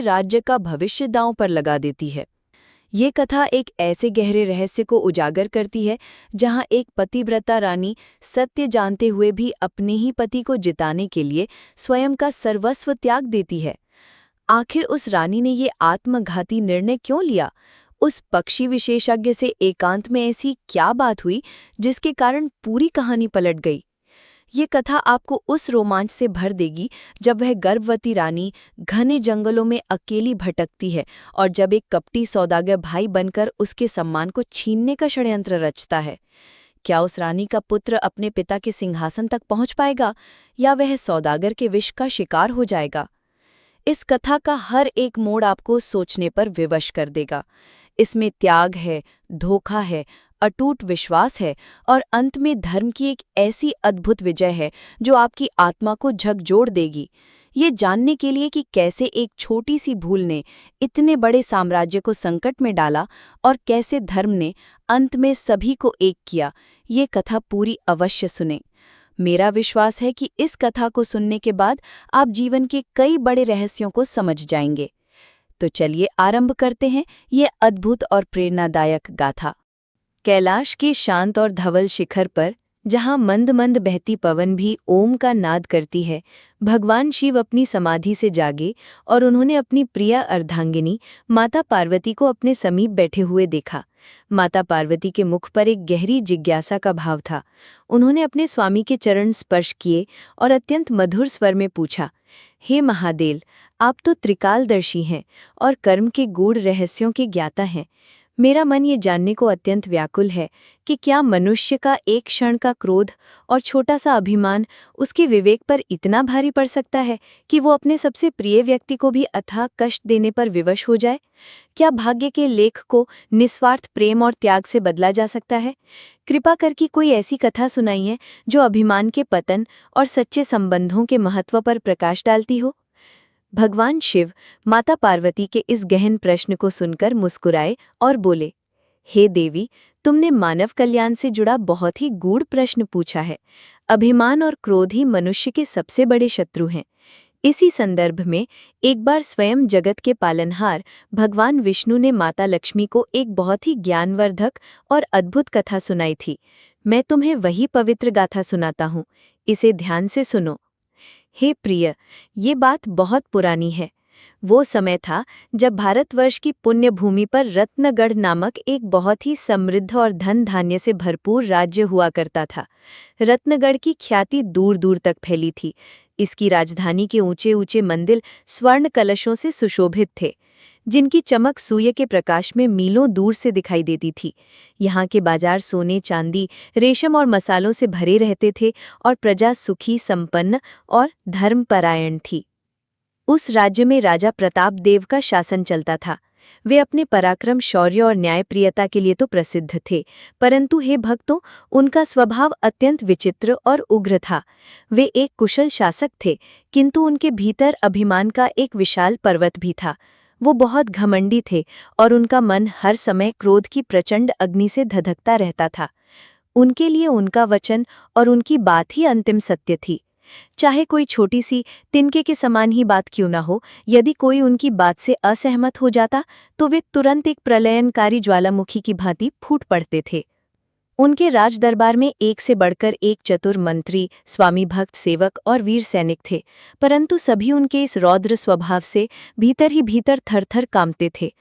राज्य का भविष्य दांव पर लगा देती है। ये कथा एक ऐसे गहरे रहस्य को उजागर करती है जहां एक पतिव्रता रानी सत्य जानते हुए भी अपने ही पति को जिताने के लिए स्वयं का सर्वस्व त्याग देती है। आखिर उस रानी ने ये आत्मघाती निर्णय क्यों लिया? उस पक्षी विशेषज्ञ से एकांत में ऐसी क्या बात हुई जिसके कारण पूरी कहानी पलट गई? ये कथा आपको उस रोमांच से भर देगी जब वह गर्भवती रानी घने जंगलों में अकेली भटकती है और जब एक कपटी सौदागर भाई बनकर उसके सम्मान को छीनने का षड्यंत्र रचता है। क्या उस रानी का पुत्र अपने पिता के सिंहासन तक पहुंच पाएगा या वह सौदागर के विष का शिकार हो जाएगा? इस कथा का हर एक मोड़ आपको सोचने पर विवश कर देगा। इसमें त्याग है, धोखा है, अटूट विश्वास है और अंत में धर्म की एक ऐसी अद्भुत विजय है जो आपकी आत्मा को झकझोर देगी। ये जानने के लिए कि कैसे एक छोटी सी भूल ने इतने बड़े साम्राज्य को संकट में डाला और कैसे धर्म ने अंत में सभी को एक किया, ये कथा पूरी अवश्य सुने। मेरा विश्वास है कि इस कथा को सुनने के बाद आप जीवन के कई बड़े रहस्यों को समझ जाएंगे। तो चलिए आरंभ करते हैं ये अद्भुत और प्रेरणादायक गाथा। कैलाश के शांत और धवल शिखर पर, जहां मंद मंद बहती पवन भी ओम का नाद करती है, भगवान शिव अपनी समाधि से जागे और उन्होंने अपनी प्रिय अर्धांगिनी माता पार्वती को अपने समीप बैठे हुए देखा। माता पार्वती के मुख पर एक गहरी जिज्ञासा का भाव था। उन्होंने अपने स्वामी के चरण स्पर्श किए और अत्यंत मधुर स्वर में पूछा, हे महादेव, आप तो त्रिकालदर्शी हैं और कर्म के गूढ़ रहस्यों के ज्ञाता हैं। मेरा मन ये जानने को अत्यंत व्याकुल है कि क्या मनुष्य का एक क्षण का क्रोध और छोटा सा अभिमान उसके विवेक पर इतना भारी पड़ सकता है कि वो अपने सबसे प्रिय व्यक्ति को भी अथाह कष्ट देने पर विवश हो जाए? क्या भाग्य के लेख को निस्वार्थ प्रेम और त्याग से बदला जा सकता है? कृपा करके कोई ऐसी कथा सुनाइए जो अभिमान के पतन और सच्चे संबंधों के महत्व पर प्रकाश डालती हो। भगवान शिव माता पार्वती के इस गहन प्रश्न को सुनकर मुस्कुराए और बोले, हे देवी, तुमने मानव कल्याण से जुड़ा बहुत ही गूढ़ प्रश्न पूछा है। अभिमान और क्रोध ही मनुष्य के सबसे बड़े शत्रु हैं। इसी संदर्भ में एक बार स्वयं जगत के पालनहार भगवान विष्णु ने माता लक्ष्मी को एक बहुत ही ज्ञानवर्धक और अद्भुत कथा सुनाई थी। मैं तुम्हें वही पवित्र गाथा सुनाता हूँ, इसे ध्यान से सुनो। हे प्रिय, ये बात बहुत पुरानी है। वो समय था जब भारतवर्ष की पुण्य भूमि पर रत्नगढ़ नामक एक बहुत ही समृद्ध और धन धान्य से भरपूर राज्य हुआ करता था। रत्नगढ़ की ख्याति दूर दूर तक फैली थी। इसकी राजधानी के ऊंचे ऊंचे मंदिर स्वर्ण कलशों से सुशोभित थे, जिनकी चमक सूर्य के प्रकाश में मीलों दूर से दिखाई देती थी। यहाँ के बाजार सोने, चांदी, रेशम और मसालों से भरे रहते थे और प्रजा सुखी, संपन्न और धर्मपरायण थी। उस राज्य में राजा प्रताप देव का शासन चलता था। वे अपने पराक्रम, शौर्य और न्यायप्रियता के लिए तो प्रसिद्ध थे, परंतु हे भक्तों, उनका स्वभाव अत्यंत विचित्र और उग्र था। वे एक कुशल शासक थे, किंतु उनके भीतर अभिमान का एक विशाल पर्वत भी था। वो बहुत घमंडी थे और उनका मन हर समय क्रोध की प्रचंड अग्नि से धधकता रहता था। उनके लिए उनका वचन और उनकी बात ही अंतिम सत्य थी। चाहे कोई छोटी सी तिनके के समान ही बात क्यों न हो, यदि कोई उनकी बात से असहमत हो जाता तो वे तुरंत एक प्रलयनकारी ज्वालामुखी की भांति फूट पड़ते थे। उनके राज दरबार में एक से बढ़कर एक चतुर मंत्री, स्वामी भक्त, सेवक और वीर सैनिक थे, परंतु सभी उनके इस रौद्र स्वभाव से भीतर ही भीतर थरथर कांपते थे।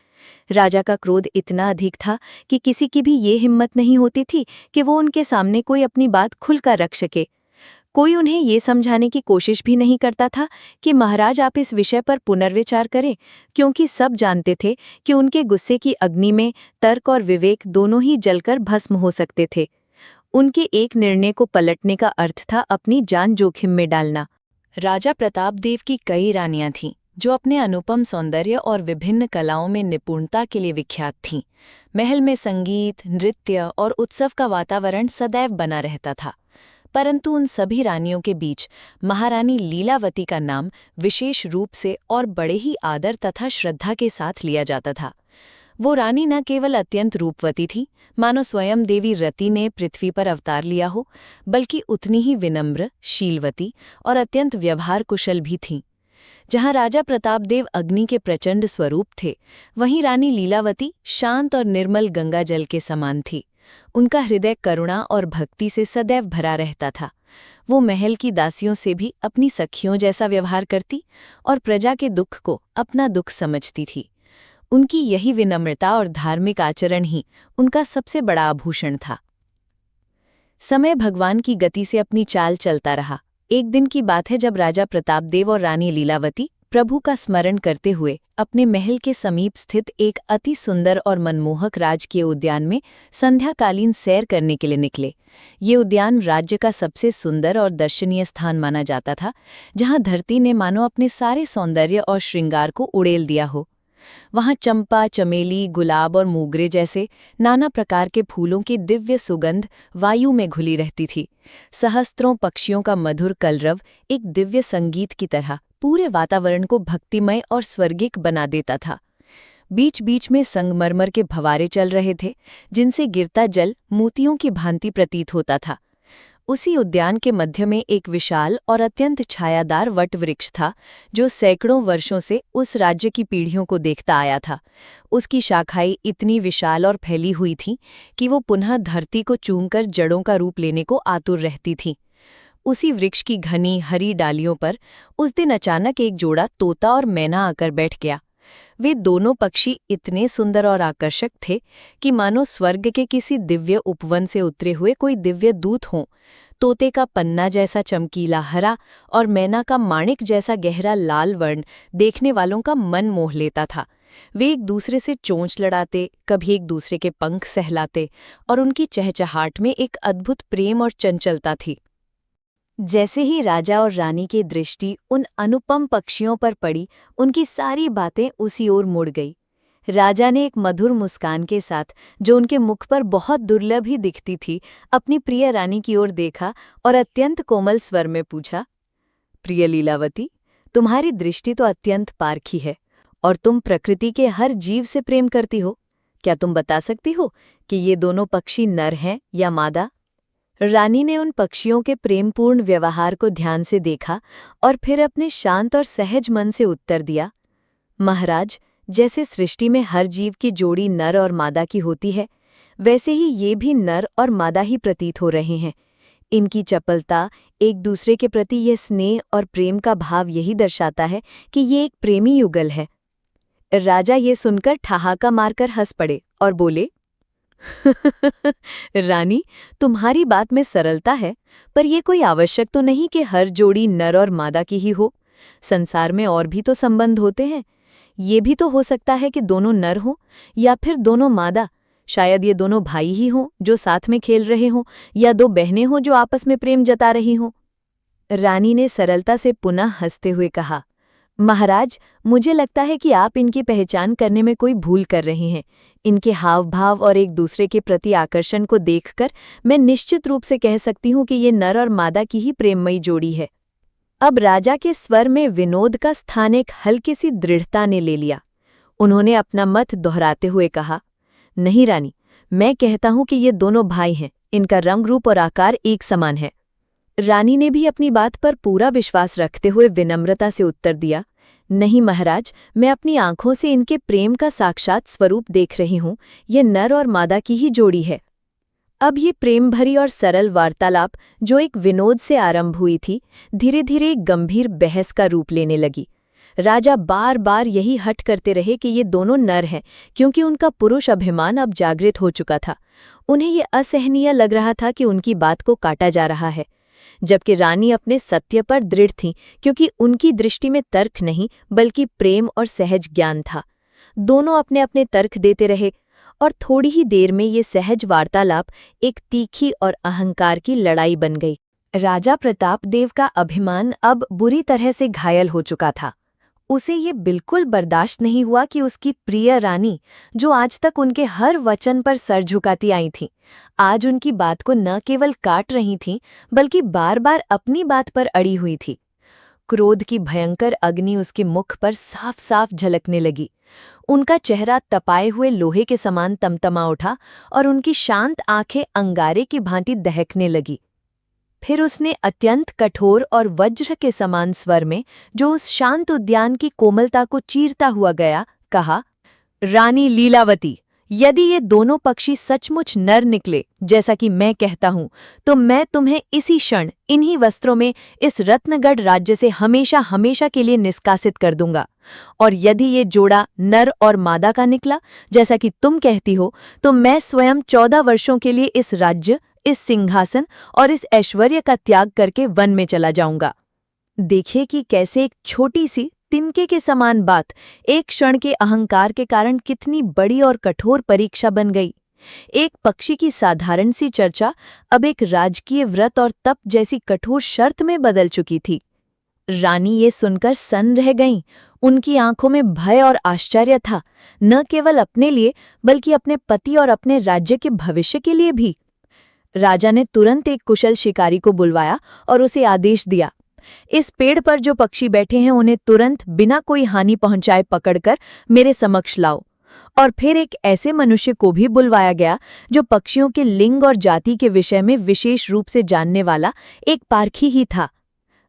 राजा का क्रोध इतना अधिक था कि किसी की भी ये हिम्मत नहीं होती थी कि वो उनके सामने कोई अपनी बात खुलकर रख सके। कोई उन्हें ये समझाने की कोशिश भी नहीं करता था कि महाराज, आप इस विषय पर पुनर्विचार करें, क्योंकि सब जानते थे कि उनके गुस्से की अग्नि में तर्क और विवेक दोनों ही जलकर भस्म हो सकते थे। उनके एक निर्णय को पलटने का अर्थ था अपनी जान जोखिम में डालना। राजा प्रताप देव की कई रानियां थीं, जो अपने अनुपम सौंदर्य और विभिन्न कलाओं में निपुणता के लिए विख्यात थीं। महल में संगीत, नृत्य और उत्सव का वातावरण सदैव बना रहता था, परंतु उन सभी रानियों के बीच महारानी लीलावती का नाम विशेष रूप से और बड़े ही आदर तथा श्रद्धा के साथ लिया जाता था। वो रानी न केवल अत्यंत रूपवती थी, मानो स्वयं देवी रति ने पृथ्वी पर अवतार लिया हो, बल्कि उतनी ही विनम्र, शीलवती और अत्यंत व्यवहार कुशल भी थीं। जहाँ राजा प्रतापदेव अग्नि के प्रचंड स्वरूप थे, वहीं रानी लीलावती शांत और निर्मल गंगा जल के समान थी। उनका हृदय करुणा और भक्ति से सदैव भरा रहता था। वो महल की दासियों से भी अपनी सखियों जैसा व्यवहार करती और प्रजा के दुख को अपना दुख समझती थी। उनकी यही विनम्रता और धार्मिक आचरण ही उनका सबसे बड़ा आभूषण था। समय भगवान की गति से अपनी चाल चलता रहा। एक दिन की बात है जब राजा प्रतापदेव और रानी लीलावती प्रभु का स्मरण करते हुए अपने महल के समीप स्थित एक अति सुंदर और मनमोहक राजकीय उद्यान में संध्याकालीन सैर करने के लिए निकले। ये उद्यान राज्य का सबसे सुंदर और दर्शनीय स्थान माना जाता था, जहां धरती ने मानो अपने सारे सौंदर्य और श्रृंगार को उड़ेल दिया हो। वहां चंपा, चमेली, गुलाब और मोगरे जैसे नाना प्रकार के फूलों की दिव्य सुगंध वायु में घुली रहती थी। सहस्त्रों पक्षियों का मधुर कलरव एक दिव्य संगीत की तरह पूरे वातावरण को भक्तिमय और स्वर्गिक बना देता था। बीच बीच में संगमरमर के फव्वारे चल रहे थे, जिनसे गिरता जल मोतियों की भांति प्रतीत होता था। उसी उद्यान के मध्य में एक विशाल और अत्यंत छायादार वटवृक्ष था, जो सैकड़ों वर्षों से उस राज्य की पीढ़ियों को देखता आया था। उसकी शाखाएं इतनी विशाल और फैली हुई थीं कि वो पुनः धरती को चूमकर जड़ों का रूप लेने को आतुर रहती थीं। उसी वृक्ष की घनी हरी डालियों पर उस दिन अचानक एक जोड़ा तोता और मैना आकर बैठ गया। वे दोनों पक्षी इतने सुंदर और आकर्षक थे कि मानो स्वर्ग के किसी दिव्य उपवन से उतरे हुए कोई दिव्य दूत हों। तोते का पन्ना जैसा चमकीला हरा और मैना का माणिक जैसा गहरा लाल वर्ण देखने वालों का मन मोह लेता था। वे एक दूसरे से चोंच लड़ाते, कभी एक दूसरे के पंख सहलाते और उनकी चहचहाट में एक अद्भुत प्रेम और चंचलता थी। जैसे ही राजा और रानी की दृष्टि उन अनुपम पक्षियों पर पड़ी, उनकी सारी बातें उसी ओर मुड़ गई। राजा ने एक मधुर मुस्कान के साथ, जो उनके मुख पर बहुत दुर्लभ ही दिखती थी, अपनी प्रिय रानी की ओर देखा और अत्यंत कोमल स्वर में पूछा, प्रिय लीलावती, तुम्हारी दृष्टि तो अत्यंत पारखी है और तुम प्रकृति के हर जीव से प्रेम करती हो। क्या तुम बता सकती हो कि ये दोनों पक्षी नर हैं या मादा? रानी ने उन पक्षियों के प्रेमपूर्ण व्यवहार को ध्यान से देखा और फिर अपने शांत और सहज मन से उत्तर दिया, महाराज, जैसे सृष्टि में हर जीव की जोड़ी नर और मादा की होती है, वैसे ही ये भी नर और मादा ही प्रतीत हो रहे हैं। इनकी चपलता, एक दूसरे के प्रति यह स्नेह और प्रेम का भाव यही दर्शाता है कि ये एक प्रेमी युगल है। राजा ये सुनकर ठहाका मारकर हंस पड़े और बोले, रानी, तुम्हारी बात में सरलता है, पर यह कोई आवश्यक तो नहीं कि हर जोड़ी नर और मादा की ही हो। संसार में और भी तो संबंध होते हैं। ये भी तो हो सकता है कि दोनों नर हों या फिर दोनों मादा। शायद ये दोनों भाई ही हों जो साथ में खेल रहे हों, या दो बहनें हों जो आपस में प्रेम जता रही हों। रानी ने सरलता से पुनः हंसते हुए कहा, महाराज, मुझे लगता है कि आप इनकी पहचान करने में कोई भूल कर रहे हैं। इनके हाव भाव और एक दूसरे के प्रति आकर्षण को देखकर मैं निश्चित रूप से कह सकती हूँ कि ये नर और मादा की ही प्रेममयी जोड़ी है। अब राजा के स्वर में विनोद का स्थान एक हल्की सी दृढ़ता ने ले लिया। उन्होंने अपना मत दोहराते हुए कहा, नहीं रानी, मैं कहता हूँ कि ये दोनों भाई हैं। इनका रंग, रूप और आकार एक समान है। रानी ने भी अपनी बात पर पूरा विश्वास रखते हुए विनम्रता से उत्तर दिया, नहीं महाराज, मैं अपनी आंखों से इनके प्रेम का साक्षात स्वरूप देख रही हूँ। ये नर और मादा की ही जोड़ी है। अब ये प्रेम भरी और सरल वार्तालाप, जो एक विनोद से आरंभ हुई थी, धीरे धीरे एक गंभीर बहस का रूप लेने लगी। राजा बार बार यही हठ करते रहे कि ये दोनों नर हैं, क्योंकि उनका पुरुष अभिमान अब जागृत हो चुका था। उन्हें ये असहनीय लग रहा था कि उनकी बात को काटा जा रहा है, जबकि रानी अपने सत्य पर दृढ़ थीं, क्योंकि उनकी दृष्टि में तर्क नहीं बल्कि प्रेम और सहज ज्ञान था। दोनों अपने अपने तर्क देते रहे और थोड़ी ही देर में ये सहज वार्तालाप एक तीखी और अहंकार की लड़ाई बन गई। राजा प्रतापदेव का अभिमान अब बुरी तरह से घायल हो चुका था। उसे ये बिल्कुल बर्दाश्त नहीं हुआ कि उसकी प्रिय रानी, जो आज तक उनके हर वचन पर सर झुकाती आई थी, आज उनकी बात को न केवल काट रही थी बल्कि बार बार अपनी बात पर अड़ी हुई थी। क्रोध की भयंकर अग्नि उसके मुख पर साफ साफ झलकने लगी। उनका चेहरा तपाए हुए लोहे के समान तमतमा उठा और उनकी शांत आंखें अंगारे की भांति दहकने लगी। फिर उसने अत्यंत कठोर और वज्र के समान स्वर में, जो उस शांत उद्यान की कोमलता को चीरता हुआ गया, कहा, रानी लीलावती, यदि ये दोनों पक्षी सचमुच नर निकले, जैसा कि मैं कहता हूं, तो मैं तुम्हें इसी क्षण इन्हीं वस्त्रों में इस रत्नगढ़ राज्य से हमेशा हमेशा के लिए निष्कासित कर दूंगा। और यदि ये जोड़ा नर और मादा का निकला, जैसा कि तुम कहती हो, तो मैं स्वयं 14 वर्षों के लिए इस राज्य, इस सिंहासन और इस ऐश्वर्य का त्याग करके वन में चला जाऊंगा। देखिए कि कैसे एक छोटी सी तिनके के समान बात एक क्षण के अहंकार के कारण कितनी बड़ी और कठोर परीक्षा बन गई। एक पक्षी की साधारण सी चर्चा अब एक राजकीय व्रत और तप जैसी कठोर शर्त में बदल चुकी थी। रानी ये सुनकर सन्न रह गईं। उनकी आंखों में भय और आश्चर्य था, न केवल अपने लिए बल्कि अपने पति और अपने राज्य के भविष्य के लिए भी। राजा ने तुरंत एक कुशल शिकारी को बुलवाया और उसे आदेश दिया, इस पेड़ पर जो पक्षी बैठे हैं उन्हें तुरंत बिना कोई हानि पहुंचाए पकड़कर मेरे समक्ष लाओ। और फिर एक ऐसे मनुष्य को भी बुलवाया गया जो पक्षियों के लिंग और जाति के विषय में विशेष रूप से जानने वाला एक पारखी ही था।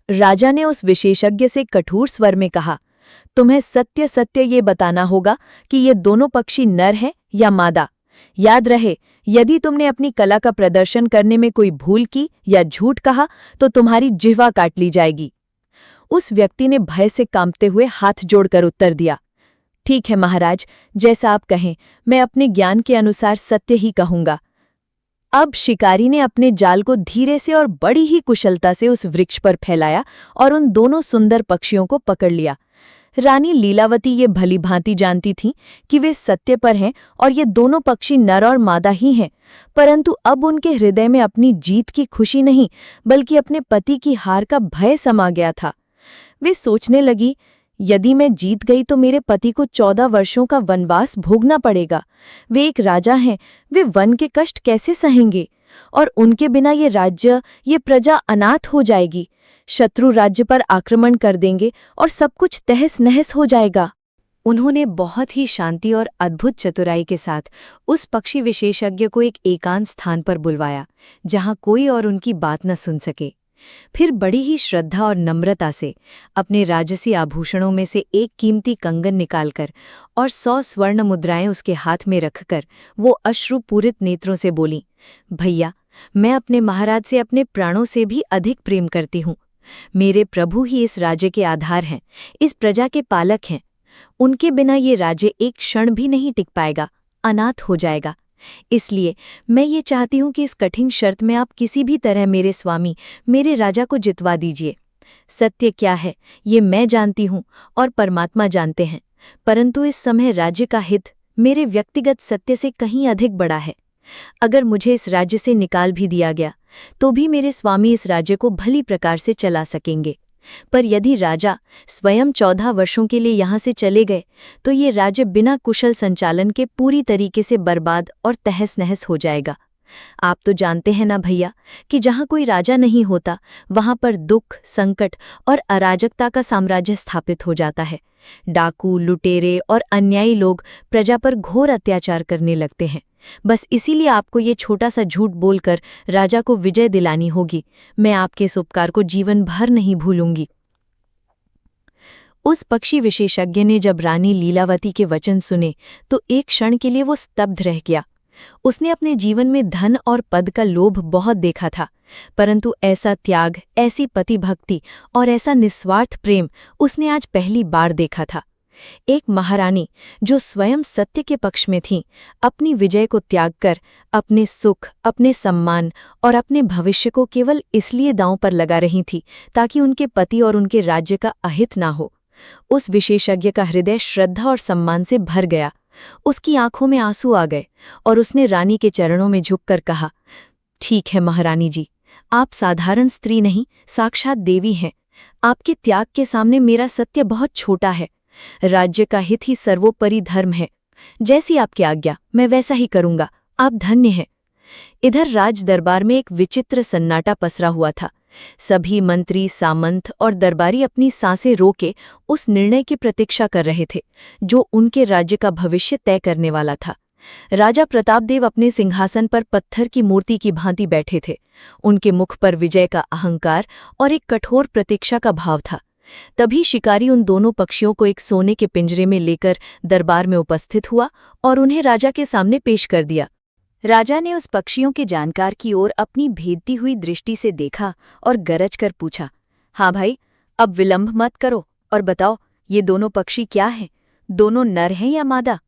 राजा ने उस विशेषज्ञ से कठोर स्वर में कहा, तुम्हें सत्य सत्य ये बताना होगा कि ये दोनों पक्षी नर हैं या मादा। याद रहे, यदि तुमने अपनी कला का प्रदर्शन करने में कोई भूल की या झूठ कहा तो तुम्हारी जिह्वा काट ली जाएगी। उस व्यक्ति ने भय से कांपते हुए हाथ जोड़कर उत्तर दिया, ठीक है महाराज, जैसा आप कहें, मैं अपने ज्ञान के अनुसार सत्य ही कहूंगा। अब शिकारी ने अपने जाल को धीरे से और बड़ी ही कुशलता से उस वृक्ष पर फैलाया और उन दोनों सुंदर पक्षियों को पकड़ लिया। रानी लीलावती ये भली भांति जानती थीं कि वे सत्य पर हैं और ये दोनों पक्षी नर और मादा ही हैं, परंतु अब उनके हृदय में अपनी जीत की खुशी नहीं बल्कि अपने पति की हार का भय समा गया था। वे सोचने लगी, यदि मैं जीत गई तो मेरे पति को 14 वर्षों का वनवास भोगना पड़ेगा। वे एक राजा हैं, वे वन के कष्ट कैसे सहेंगे? और उनके बिना ये राज्य, ये प्रजा अनाथ हो जाएगी। शत्रु राज्य पर आक्रमण कर देंगे और सब कुछ तहस नहस हो जाएगा। उन्होंने बहुत ही शांति और अद्भुत चतुराई के साथ उस पक्षी विशेषज्ञ को एक एकांत स्थान पर बुलवाया, जहां कोई और उनकी बात न सुन सके। फिर बड़ी ही श्रद्धा और नम्रता से अपने राजसी आभूषणों में से एक कीमती कंगन निकालकर और 100 स्वर्ण मुद्राएं उसके हाथ में रखकर वो अश्रुपूरित नेत्रों से बोली, भैया, मैं अपने महाराज से अपने प्राणों से भी अधिक प्रेम करती हूँ। मेरे प्रभु ही इस राज्य के आधार हैं, इस प्रजा के पालक हैं। उनके बिना ये राज्य एक क्षण भी नहीं टिक पाएगा, अनाथ हो जाएगा। इसलिए मैं ये चाहती हूँ कि इस कठिन शर्त में आप किसी भी तरह मेरे स्वामी, मेरे राजा को जितवा दीजिए। सत्य क्या है ये मैं जानती हूँ और परमात्मा जानते हैं, परंतु इस समय राज्य का हित मेरे व्यक्तिगत सत्य से कहीं अधिक बड़ा है। अगर मुझे इस राज्य से निकाल भी दिया गया तो भी मेरे स्वामी इस राज्य को भली प्रकार से चला सकेंगे, पर यदि राजा स्वयं 14 वर्षों के लिए यहाँ से चले गए तो ये राज्य बिना कुशल संचालन के पूरी तरीके से बर्बाद और तहस नहस हो जाएगा। आप तो जानते हैं ना भैया कि जहाँ कोई राजा नहीं होता वहाँ पर दुख, संकट और अराजकता का साम्राज्य स्थापित हो जाता है। डाकू, लुटेरे और अन्यायी लोग प्रजा पर घोर अत्याचार करने लगते हैं। बस इसीलिए आपको ये छोटा सा झूठ बोलकर राजा को विजय दिलानी होगी। मैं आपके इस उपकार को जीवन भर नहीं भूलूंगी। उस पक्षी विशेषज्ञ ने जब रानी लीलावती के वचन सुने तो एक क्षण के लिए वो स्तब्ध रह गया। उसने अपने जीवन में धन और पद का लोभ बहुत देखा था, परंतु ऐसा त्याग, ऐसी पतिभक्ति और ऐसा निस्वार्थ प्रेम उसने आज पहली बार देखा था। एक महारानी जो स्वयं सत्य के पक्ष में थी, अपनी विजय को त्याग कर अपने सुख, अपने सम्मान और अपने भविष्य को केवल इसलिए दांव पर लगा रही थी ताकि उनके पति और उनके राज्य का अहित ना हो। उस विशेषज्ञ का हृदय श्रद्धा और सम्मान से भर गया। उसकी आंखों में आंसू आ गए और उसने रानी के चरणों में झुककर कहा, ठीक है महारानी जी, आप साधारण स्त्री नहीं, साक्षात देवी हैं। आपके त्याग के सामने मेरा सत्य बहुत छोटा है। राज्य का हित ही सर्वोपरि धर्म है। जैसी आपकी आज्ञा मैं वैसा ही करूंगा। आप धन्य हैं। इधर राज दरबार में एक विचित्र सन्नाटा पसरा हुआ था। सभी मंत्री, सामंत और दरबारी अपनी सांसें रोके उस निर्णय की प्रतीक्षा कर रहे थे जो उनके राज्य का भविष्य तय करने वाला था। राजा प्रतापदेव अपने सिंहासन पर पत्थर की मूर्ति की भांति बैठे थे। उनके मुख पर विजय का अहंकार और एक कठोर प्रतीक्षा का भाव था। तभी शिकारी उन दोनों पक्षियों को एक सोने के पिंजरे में लेकर दरबार में उपस्थित हुआ और उन्हें राजा के सामने पेश कर दिया। राजा ने उस पक्षियों के जानकार की ओर अपनी भेदती हुई दृष्टि से देखा और गरज कर पूछा, हाँ भाई, अब विलंब मत करो और बताओ, ये दोनों पक्षी क्या हैं? दोनों नर हैं या मादा?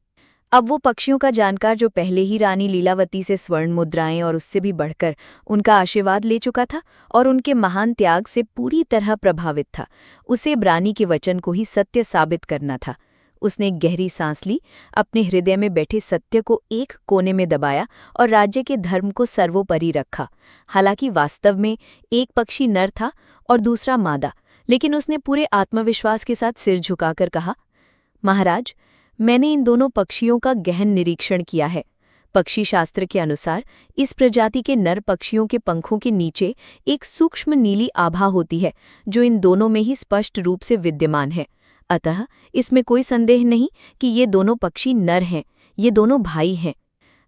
अब वो पक्षियों का जानकार, जो पहले ही रानी लीलावती से स्वर्ण मुद्राएं और उससे भी बढ़कर उनका आशीर्वाद ले चुका था और उनके महान त्याग से पूरी तरह प्रभावित था, उसे रानी के वचन को ही सत्य साबित करना था। उसने एक गहरी सांस ली, अपने हृदय में बैठे सत्य को एक कोने में दबाया और राज्य के धर्म को सर्वोपरि रखा। हालांकि वास्तव में एक पक्षी नर था और दूसरा मादा, लेकिन उसने पूरे आत्मविश्वास के साथ सिर झुकाकर कहा, महाराज, मैंने इन दोनों पक्षियों का गहन निरीक्षण किया है। पक्षी शास्त्र के अनुसार इस प्रजाति के नर पक्षियों के पंखों के नीचे एक सूक्ष्म नीली आभा होती है, जो इन दोनों में ही स्पष्ट रूप से विद्यमान है। अतः इसमें कोई संदेह नहीं कि ये दोनों पक्षी नर हैं, ये दोनों भाई हैं।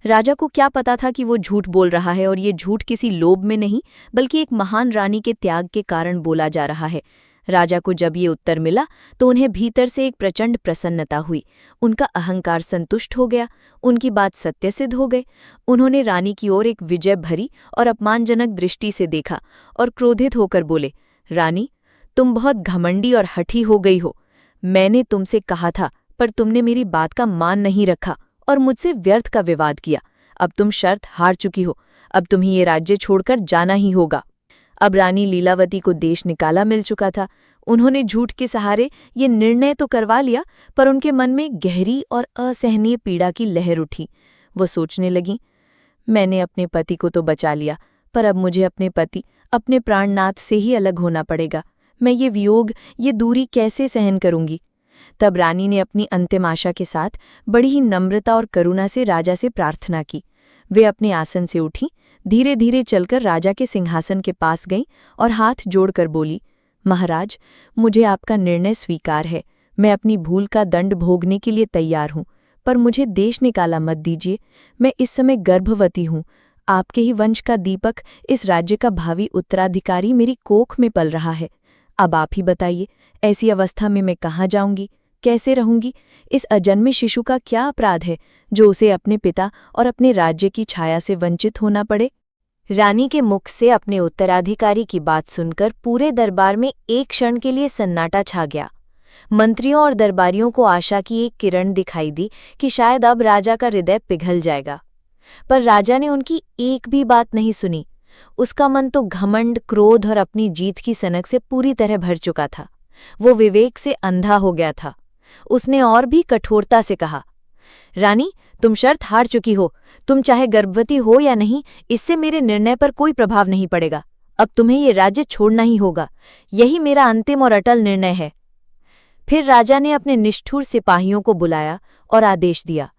राजा को क्या पता था कि वो झूठ बोल रहा है, और ये झूठ किसी लोभ में नहीं बल्कि एक महान रानी के त्याग के कारण बोला जा रहा है। राजा को जब ये उत्तर मिला तो उन्हें भीतर से एक प्रचंड प्रसन्नता हुई। उनका अहंकार संतुष्ट हो गया, उनकी बात सत्य सिद्ध हो गई। उन्होंने रानी की ओर एक विजय भरी और अपमानजनक दृष्टि से देखा और क्रोधित होकर बोले, रानी, तुम बहुत घमंडी और हठी हो गई हो। मैंने तुमसे कहा था, पर तुमने मेरी बात का मान नहीं रखा और मुझसे व्यर्थ का विवाद किया। अब तुम शर्त हार चुकी हो, अब तुम्हें ये राज्य छोड़कर जाना ही होगा। अब रानी लीलावती को देश निकाला मिल चुका था। उन्होंने झूठ के सहारे ये निर्णय तो करवा लिया, पर उनके मन में गहरी और असहनीय पीड़ा की लहर उठी। वो सोचने लगी, मैंने अपने पति को तो बचा लिया, पर अब मुझे अपने पति, अपने प्राणनाथ से ही अलग होना पड़ेगा। मैं ये वियोग, ये दूरी कैसे सहन करूंगी? तब रानी ने अपनी अंतिम आशा के साथ बड़ी ही नम्रता और करुणा से राजा से प्रार्थना की। वे अपने आसन से उठी, धीरे धीरे चलकर राजा के सिंहासन के पास गईं और हाथ जोड़कर बोली, महाराज, मुझे आपका निर्णय स्वीकार है। मैं अपनी भूल का दंड भोगने के लिए तैयार हूँ, पर मुझे देश निकाला मत दीजिए। मैं इस समय गर्भवती हूँ। आपके ही वंश का दीपक, इस राज्य का भावी उत्तराधिकारी मेरी कोख में पल रहा है। अब आप ही बताइए, ऐसी अवस्था में मैं कहाँ जाऊंगी, कैसे रहूंगी? इस अजन्मे शिशु का क्या अपराध है जो उसे अपने पिता और अपने राज्य की छाया से वंचित होना पड़े? रानी के मुख से अपने उत्तराधिकारी की बात सुनकर पूरे दरबार में एक क्षण के लिए सन्नाटा छा गया। मंत्रियों और दरबारियों को आशा की एक किरण दिखाई दी कि शायद अब राजा का हृदय पिघल जाएगा, पर राजा ने उनकी एक भी बात नहीं सुनी। उसका मन तो घमंड, क्रोध और अपनी जीत की सनक से पूरी तरह भर चुका था। वो विवेक से अंधा हो गया था। उसने और भी कठोरता से कहा, रानी, तुम शर्त हार चुकी हो। तुम चाहे गर्भवती हो या नहीं, इससे मेरे निर्णय पर कोई प्रभाव नहीं पड़ेगा। अब तुम्हें ये राज्य छोड़ना ही होगा। यही मेरा अंतिम और अटल निर्णय है। फिर राजा ने अपने निष्ठुर सिपाहियों को बुलाया और आदेश दिया,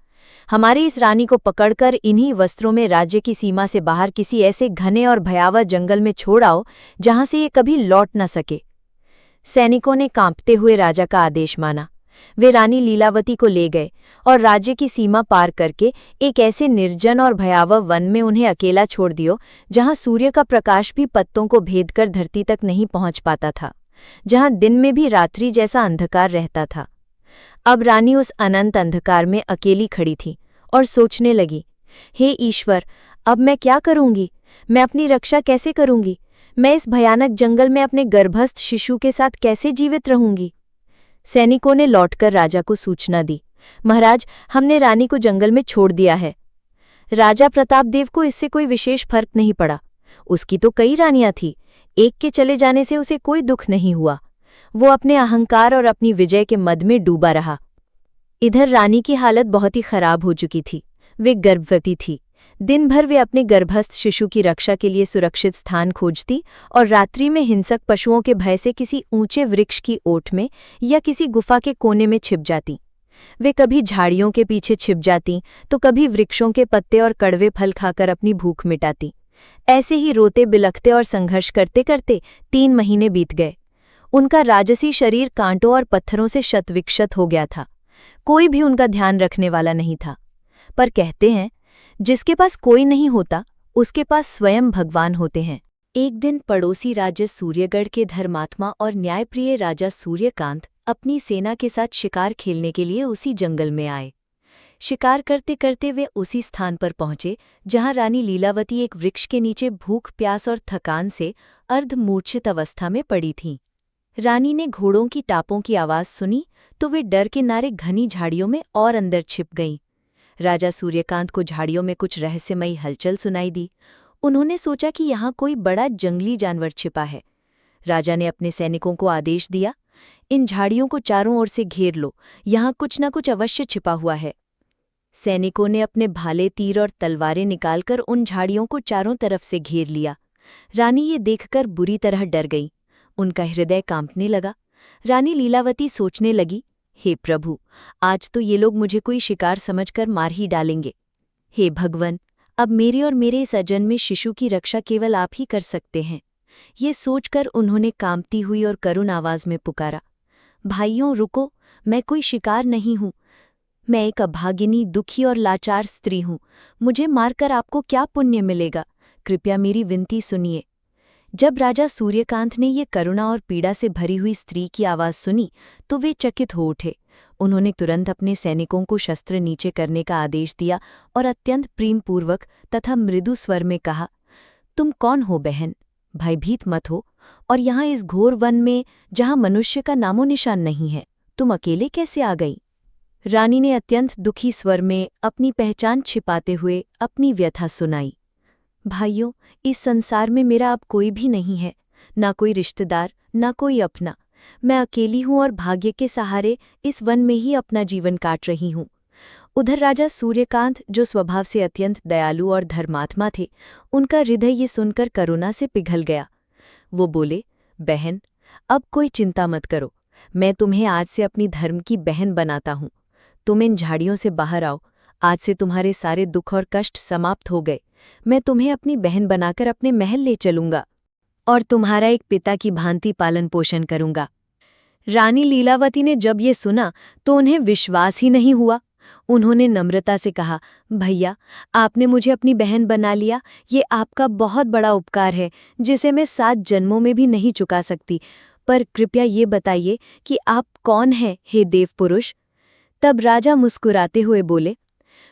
हमारी इस रानी को पकड़कर इन्हीं वस्त्रों में राज्य की सीमा से बाहर किसी ऐसे घने और भयावह जंगल में छोड़ आओ जहां से ये कभी लौट न सके। सैनिकों ने कांपते हुए राजा का आदेश माना। वे रानी लीलावती को ले गए और राज्य की सीमा पार करके एक ऐसे निर्जन और भयावह वन में उन्हें अकेला छोड़ दियो, जहां सूर्य का प्रकाश भी पत्तों को भेदकर धरती तक नहीं पहुंच पाता था, जहां दिन में भी रात्रि जैसा अंधकार रहता था। अब रानी उस अनंत अंधकार में अकेली खड़ी थी और सोचने लगी, हे ईश्वर, अब मैं क्या करूंगी? मैं अपनी रक्षा कैसे करूंगी? मैं इस भयानक जंगल में अपने गर्भस्थ शिशु के साथ कैसे जीवित रहूंगी? सैनिकों ने लौटकर राजा को सूचना दी, महाराज, हमने रानी को जंगल में छोड़ दिया है। राजा प्रतापदेव को इससे कोई विशेष फर्क नहीं पड़ा। उसकी तो कई रानियां थीं, एक के चले जाने से उसे कोई दुख नहीं हुआ। वो अपने अहंकार और अपनी विजय के मद में डूबा रहा। इधर रानी की हालत बहुत ही खराब हो चुकी थी। वे गर्भवती थी। दिन भर वे अपने गर्भस्थ शिशु की रक्षा के लिए सुरक्षित स्थान खोजती और रात्रि में हिंसक पशुओं के भय से किसी ऊंचे वृक्ष की ओट में या किसी गुफा के कोने में छिप जाती। वे कभी झाड़ियों के पीछे छिप जाती तो कभी वृक्षों के पत्ते और कड़वे फल खाकर अपनी भूख मिटाती। ऐसे ही रोते बिलखते और संघर्ष करते करते 3 महीने बीत गए। उनका राजसी शरीर कांटों और पत्थरों से शतविक्षत हो गया था। कोई भी उनका ध्यान रखने वाला नहीं था। पर कहते हैं जिसके पास कोई नहीं होता उसके पास स्वयं भगवान होते हैं। एक दिन पड़ोसी राज्य सूर्यगढ़ के धर्मात्मा और न्यायप्रिय राजा सूर्यकांत अपनी सेना के साथ शिकार खेलने के लिए उसी जंगल में आए। शिकार करते करते वे उसी स्थान पर पहुंचे जहां रानी लीलावती एक वृक्ष के नीचे भूख प्यास और थकान से अर्धमूर्छित अवस्था में पड़ी थीं। रानी ने घोड़ों की टापों की आवाज़ सुनी तो वे डर के मारे घनी झाड़ियों में और अंदर छिप गईं। राजा सूर्यकांत को झाड़ियों में कुछ रहस्यमयी हलचल सुनाई दी। उन्होंने सोचा कि यहाँ कोई बड़ा जंगली जानवर छिपा है। राजा ने अपने सैनिकों को आदेश दिया, इन झाड़ियों को चारों ओर से घेर लो, यहाँ कुछ न कुछ अवश्य छिपा हुआ है। सैनिकों ने अपने भाले, तीर और तलवारें निकालकर उन झाड़ियों को चारों तरफ से घेर लिया। रानी ये देखकर बुरी तरह डर गई। उनका हृदय कांपने लगा। रानी लीलावती सोचने लगी, हे प्रभु, आज तो ये लोग मुझे कोई शिकार समझकर मार ही डालेंगे। हे भगवान, अब मेरे और मेरे इस अजन्मे शिशु की रक्षा केवल आप ही कर सकते हैं। ये सोचकर उन्होंने कांपती हुई और करुण आवाज में पुकारा, भाइयों रुको, मैं कोई शिकार नहीं हूँ। मैं एक अभागिनी, दुखी और लाचार स्त्री हूँ। मुझे मारकर आपको क्या पुण्य मिलेगा? कृपया मेरी विनती सुनिए। जब राजा सूर्यकांत ने ये करुणा और पीड़ा से भरी हुई स्त्री की आवाज़ सुनी तो वे चकित हो उठे। उन्होंने तुरंत अपने सैनिकों को शस्त्र नीचे करने का आदेश दिया और अत्यंत प्रेमपूर्वक तथा मृदु स्वर में कहा, तुम कौन हो बहन? भयभीत मत हो। और यहाँ इस घोर वन में जहाँ मनुष्य का नामो निशान नहीं है, तुम अकेले कैसे आ गई? रानी ने अत्यंत दुखी स्वर में अपनी पहचान छिपाते हुए अपनी व्यथा सुनाई। भाइयों, इस संसार में मेरा अब कोई भी नहीं है, ना कोई रिश्तेदार, ना कोई अपना। मैं अकेली हूँ और भाग्य के सहारे इस वन में ही अपना जीवन काट रही हूँ। उधर राजा सूर्यकांत, जो स्वभाव से अत्यंत दयालु और धर्मात्मा थे, उनका हृदय ये सुनकर करुणा से पिघल गया। वो बोले, बहन, अब कोई चिंता मत करो, मैं तुम्हें आज से अपनी धर्म की बहन बनाता हूँ। तुम इन झाड़ियों से बाहर आओ, आज से तुम्हारे सारे दुख और कष्ट समाप्त हो गए। मैं तुम्हें अपनी बहन बनाकर अपने महल ले चलूंगा और तुम्हारा एक पिता की भांति पालन पोषण करूंगा। रानी लीलावती ने जब ये सुना तो उन्हें विश्वास ही नहीं हुआ। उन्होंने नम्रता से कहा, भैया, आपने मुझे अपनी बहन बना लिया, ये आपका बहुत बड़ा उपकार है जिसे मैं 7 जन्मों में भी नहीं चुका सकती। पर कृपया ये बताइए कि आप कौन हैं, हे देव पुरुष? तब राजा मुस्कुराते हुए बोले,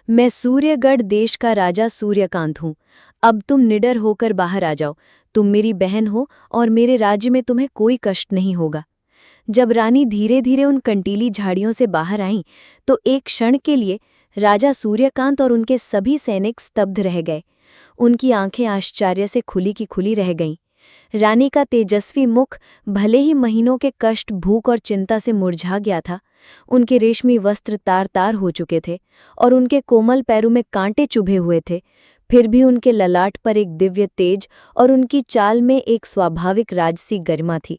मैं सूर्यगढ़ देश का राजा सूर्यकांत हूँ। अब तुम निडर होकर बाहर आ जाओ। तुम मेरी बहन हो और मेरे राज्य में तुम्हें कोई कष्ट नहीं होगा। जब रानी धीरे धीरे उन कंटीली झाड़ियों से बाहर आईं तो एक क्षण के लिए राजा सूर्यकांत और उनके सभी सैनिक स्तब्ध रह गए। उनकी आंखें आश्चर्य से खुली की खुली रह गईं। रानी का तेजस्वी मुख भले ही महीनों के कष्ट, भूख और चिंता से मुरझा गया था, उनके रेशमी वस्त्र तार तार हो चुके थे और उनके कोमल पैरों में कांटे चुभे हुए थे, फिर भी उनके ललाट पर एक दिव्य तेज और उनकी चाल में एक स्वाभाविक राजसी गरिमा थी।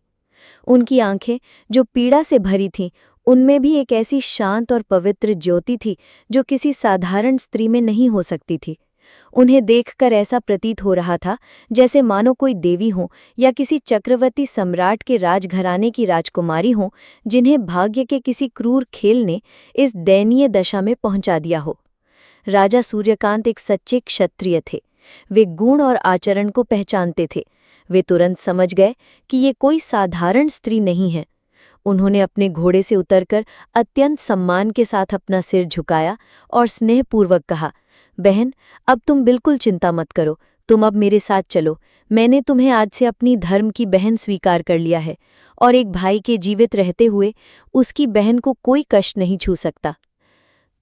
उनकी आंखें, जो पीड़ा से भरी थीं, उनमें भी एक ऐसी शांत और पवित्र ज्योति थी जो किसी साधारण स्त्री में नहीं हो सकती थी। उन्हें देखकर ऐसा प्रतीत हो रहा था जैसे मानो कोई देवी हो या किसी चक्रवर्ती सम्राट के राजघराने की राजकुमारी हो, जिन्हें भाग्य के किसी क्रूर खेल ने इस दयनीय दशा में पहुंचा दिया हो। राजा सूर्यकांत एक सच्चे क्षत्रिय थे। वे गुण और आचरण को पहचानते थे। वे तुरंत समझ गए कि ये कोई साधारण स्त्री नहीं है। उन्होंने अपने घोड़े से उतरकर अत्यंत सम्मान के साथ अपना सिर झुकाया और स्नेहपूर्वक कहा, बहन, अब तुम बिल्कुल चिंता मत करो। तुम अब मेरे साथ चलो। मैंने तुम्हें आज से अपनी धर्म की बहन स्वीकार कर लिया है और एक भाई के जीवित रहते हुए उसकी बहन को कोई कष्ट नहीं छू सकता।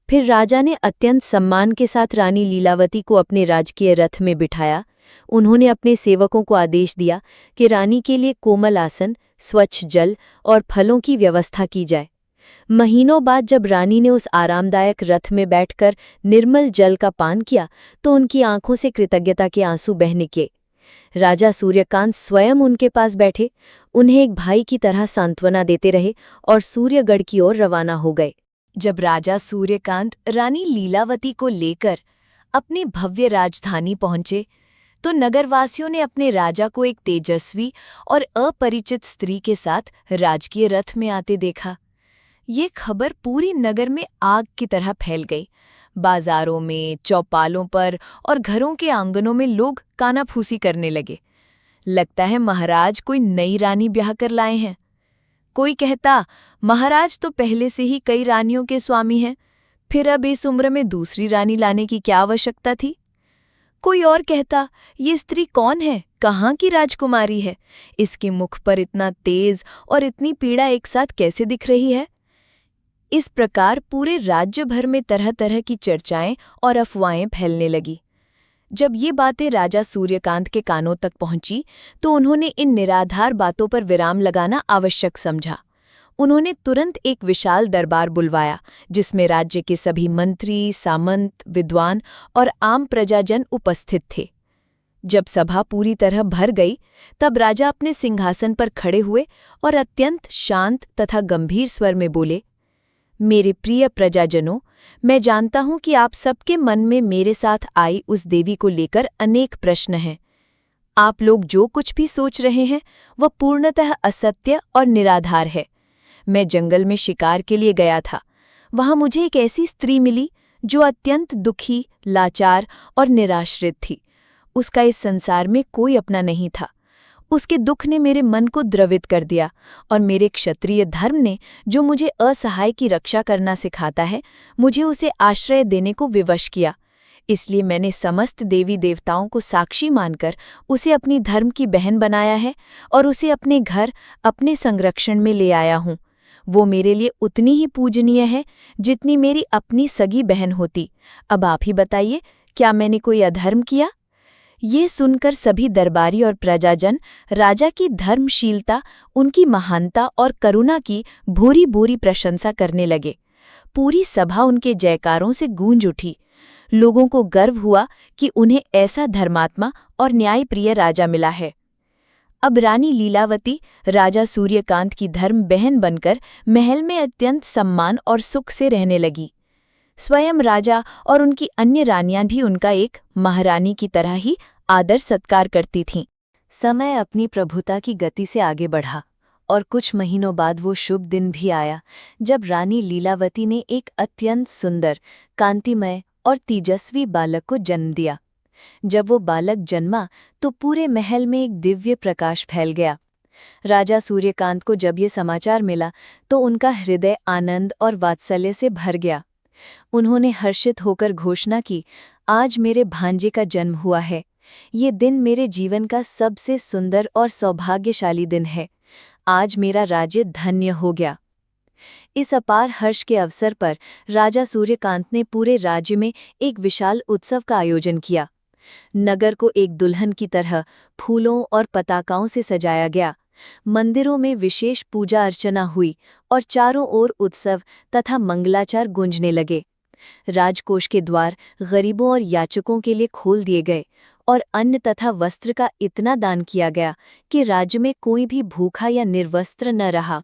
फिर राजा ने अत्यंत सम्मान के साथ रानी लीलावती को अपने राजकीय रथ में बिठाया। उन्होंने अपने सेवकों को आदेश दिया कि रानी के लिए कोमल आसन, स्वच्छ जल और फलों की व्यवस्था की जाए। महीनों बाद जब रानी ने उस आरामदायक रथ में बैठकर निर्मल जल का पान किया तो उनकी आंखों से कृतज्ञता के आंसू बह निकले। राजा सूर्यकांत स्वयं उनके पास बैठे, उन्हें एक भाई की तरह सांत्वना देते रहे और सूर्यगढ़ की ओर रवाना हो गए। जब राजा सूर्यकांत रानी लीलावती को लेकर अपनी भव्य राजधानी पहुंचे तो नगरवासियों ने अपने राजा को एक तेजस्वी और अपरिचित स्त्री के साथ राजकीय रथ में आते देखा। ये खबर पूरी नगर में आग की तरह फैल गई। बाजारों में, चौपालों पर और घरों के आंगनों में लोग कानाफूसी करने लगे। लगता है महाराज कोई नई रानी ब्याह कर लाए हैं। कोई कहता, महाराज तो पहले से ही कई रानियों के स्वामी हैं, फिर अब इस उम्र में दूसरी रानी लाने की क्या आवश्यकता थी। कोई और कहता, ये स्त्री कौन है, कहाँ की राजकुमारी है, इसके मुख पर इतना तेज और इतनी पीड़ा एक साथ कैसे दिख रही है। इस प्रकार पूरे राज्य भर में तरह तरह की चर्चाएं और अफवाहें फैलने लगी। जब ये बातें राजा सूर्यकांत के कानों तक पहुंची तो उन्होंने इन निराधार बातों पर विराम लगाना आवश्यक समझा। उन्होंने तुरंत एक विशाल दरबार बुलवाया, जिसमें राज्य के सभी मंत्री, सामंत, विद्वान और आम प्रजाजन उपस्थित थे। जब सभा पूरी तरह भर गई, तब राजा अपने सिंहासन पर खड़े हुए और अत्यंत शांत तथा गंभीर स्वर में बोले, मेरे प्रिय प्रजाजनों, मैं जानता हूं कि आप सबके मन में मेरे साथ आई उस देवी को लेकर अनेक प्रश्न हैं। आप लोग जो कुछ भी सोच रहे हैं वह पूर्णतः असत्य और निराधार है। मैं जंगल में शिकार के लिए गया था। वहां मुझे एक ऐसी स्त्री मिली जो अत्यंत दुखी, लाचार और निराश्रित थी। उसका इस संसार में कोई अपना नहीं था। उसके दुख ने मेरे मन को द्रवित कर दिया और मेरे क्षत्रिय धर्म ने, जो मुझे असहाय की रक्षा करना सिखाता है, मुझे उसे आश्रय देने को विवश किया। इसलिए मैंने समस्त देवी देवताओं को साक्षी मानकर उसे अपनी धर्म की बहन बनाया है और उसे अपने घर, अपने संरक्षण में ले आया हूँ। वो मेरे लिए उतनी ही पूजनीय है जितनी मेरी अपनी सगी बहन होती। अब आप ही बताइए, क्या मैंने कोई अधर्म किया? ये सुनकर सभी दरबारी और प्रजाजन राजा की धर्मशीलता, उनकी महानता और करुणा की भूरी भूरी प्रशंसा करने लगे। पूरी सभा उनके जयकारों से गूंज उठी। लोगों को गर्व हुआ कि उन्हें ऐसा धर्मात्मा और न्यायप्रिय राजा मिला है। अब रानी लीलावती राजा सूर्यकांत की धर्म बहन बनकर महल में अत्यंत सम्मान और सुख से रहने लगी। स्वयं राजा और उनकी अन्य रानियां भी उनका एक महारानी की तरह ही आदर सत्कार करती थीं। समय अपनी प्रभुता की गति से आगे बढ़ा और कुछ महीनों बाद वो शुभ दिन भी आया जब रानी लीलावती ने एक अत्यंत सुंदर, कांतिमय और तेजस्वी बालक को जन्म दिया। जब वो बालक जन्मा तो पूरे महल में एक दिव्य प्रकाश फैल गया। राजा सूर्यकांत को जब ये समाचार मिला तो उनका हृदय आनंद और वात्सल्य से भर गया। उन्होंने हर्षित होकर घोषणा की, आज मेरे भांजे का जन्म हुआ है। ये दिन मेरे जीवन का सबसे सुंदर और सौभाग्यशाली दिन है। आज मेरा राज्य धन्य हो गया। इस अपार हर्ष के अवसर पर राजा सूर्यकांत ने पूरे राज्य में एक विशाल उत्सव का आयोजन किया। नगर को एक दुल्हन की तरह फूलों और पताकाओं से सजाया गया। मंदिरों में विशेष पूजा अर्चना हुई और चारों ओर उत्सव तथा मंगलाचार गूंजने लगे। राजकोष के द्वार गरीबों और याचकों के लिए खोल दिए गए और अन्न तथा वस्त्र का इतना दान किया गया कि राज्य में कोई भी भूखा या निर्वस्त्र न रहा।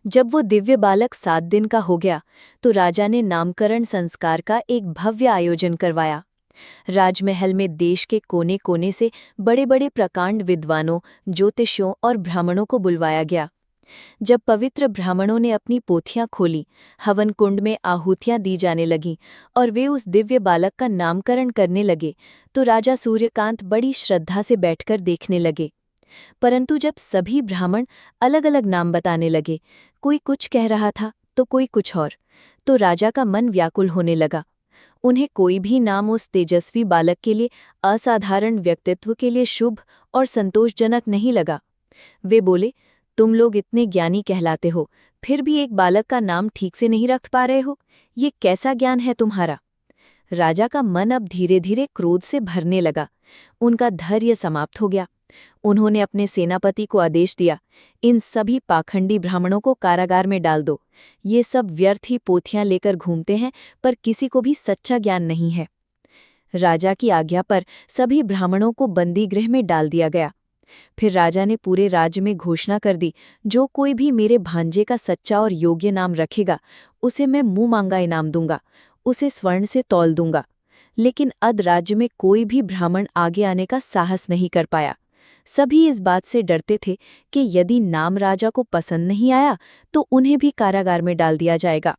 जब वो दिव्य बालक 7 दिन का हो गया तो राजा ने नामकरण संस्कार का एक भव्य आयोजन करवाया। राजमहल में देश के कोने कोने से बड़े बड़े प्रकांड विद्वानों, ज्योतिषियों और ब्राह्मणों को बुलवाया गया। जब पवित्र ब्राह्मणों ने अपनी पोथियां खोली, हवन कुंड में आहुतियां दी जाने लगीं और वे उस दिव्य बालक का नामकरण करने लगे, तो राजा सूर्यकांत बड़ी श्रद्धा से बैठकर देखने लगे। परंतु जब सभी ब्राह्मण अलग अलग नाम बताने लगे, कोई कुछ कह रहा था तो कोई कुछ और, तो राजा का मन व्याकुल होने लगा। उन्हें कोई भी नाम उस तेजस्वी बालक के लिए, असाधारण व्यक्तित्व के लिए शुभ और संतोषजनक नहीं लगा। वे बोले, तुम लोग इतने ज्ञानी कहलाते हो, फिर भी एक बालक का नाम ठीक से नहीं रख पा रहे हो, ये कैसा ज्ञान है तुम्हारा? राजा का मन अब धीरे धीरे क्रोध से भरने लगा। उनका धैर्य समाप्त हो गया। उन्होंने अपने सेनापति को आदेश दिया, इन सभी पाखंडी ब्राह्मणों को कारागार में डाल दो। ये सब व्यर्थ ही पोथियां लेकर घूमते हैं, पर किसी को भी सच्चा ज्ञान नहीं है। राजा की आज्ञा पर सभी ब्राह्मणों को बंदीगृह में डाल दिया गया। फिर राजा ने पूरे राज्य में घोषणा कर दी, जो कोई भी मेरे भांजे का सच्चा और योग्य नाम रखेगा, उसे मैं मुंह मांगा इनाम दूंगा, उसे स्वर्ण से तौल दूंगा। लेकिन अध राज्य में कोई भी ब्राह्मण आगे आने का साहस नहीं कर पाया। सभी इस बात से डरते थे कि यदि नाम राजा को पसंद नहीं आया तो उन्हें भी कारागार में डाल दिया जाएगा।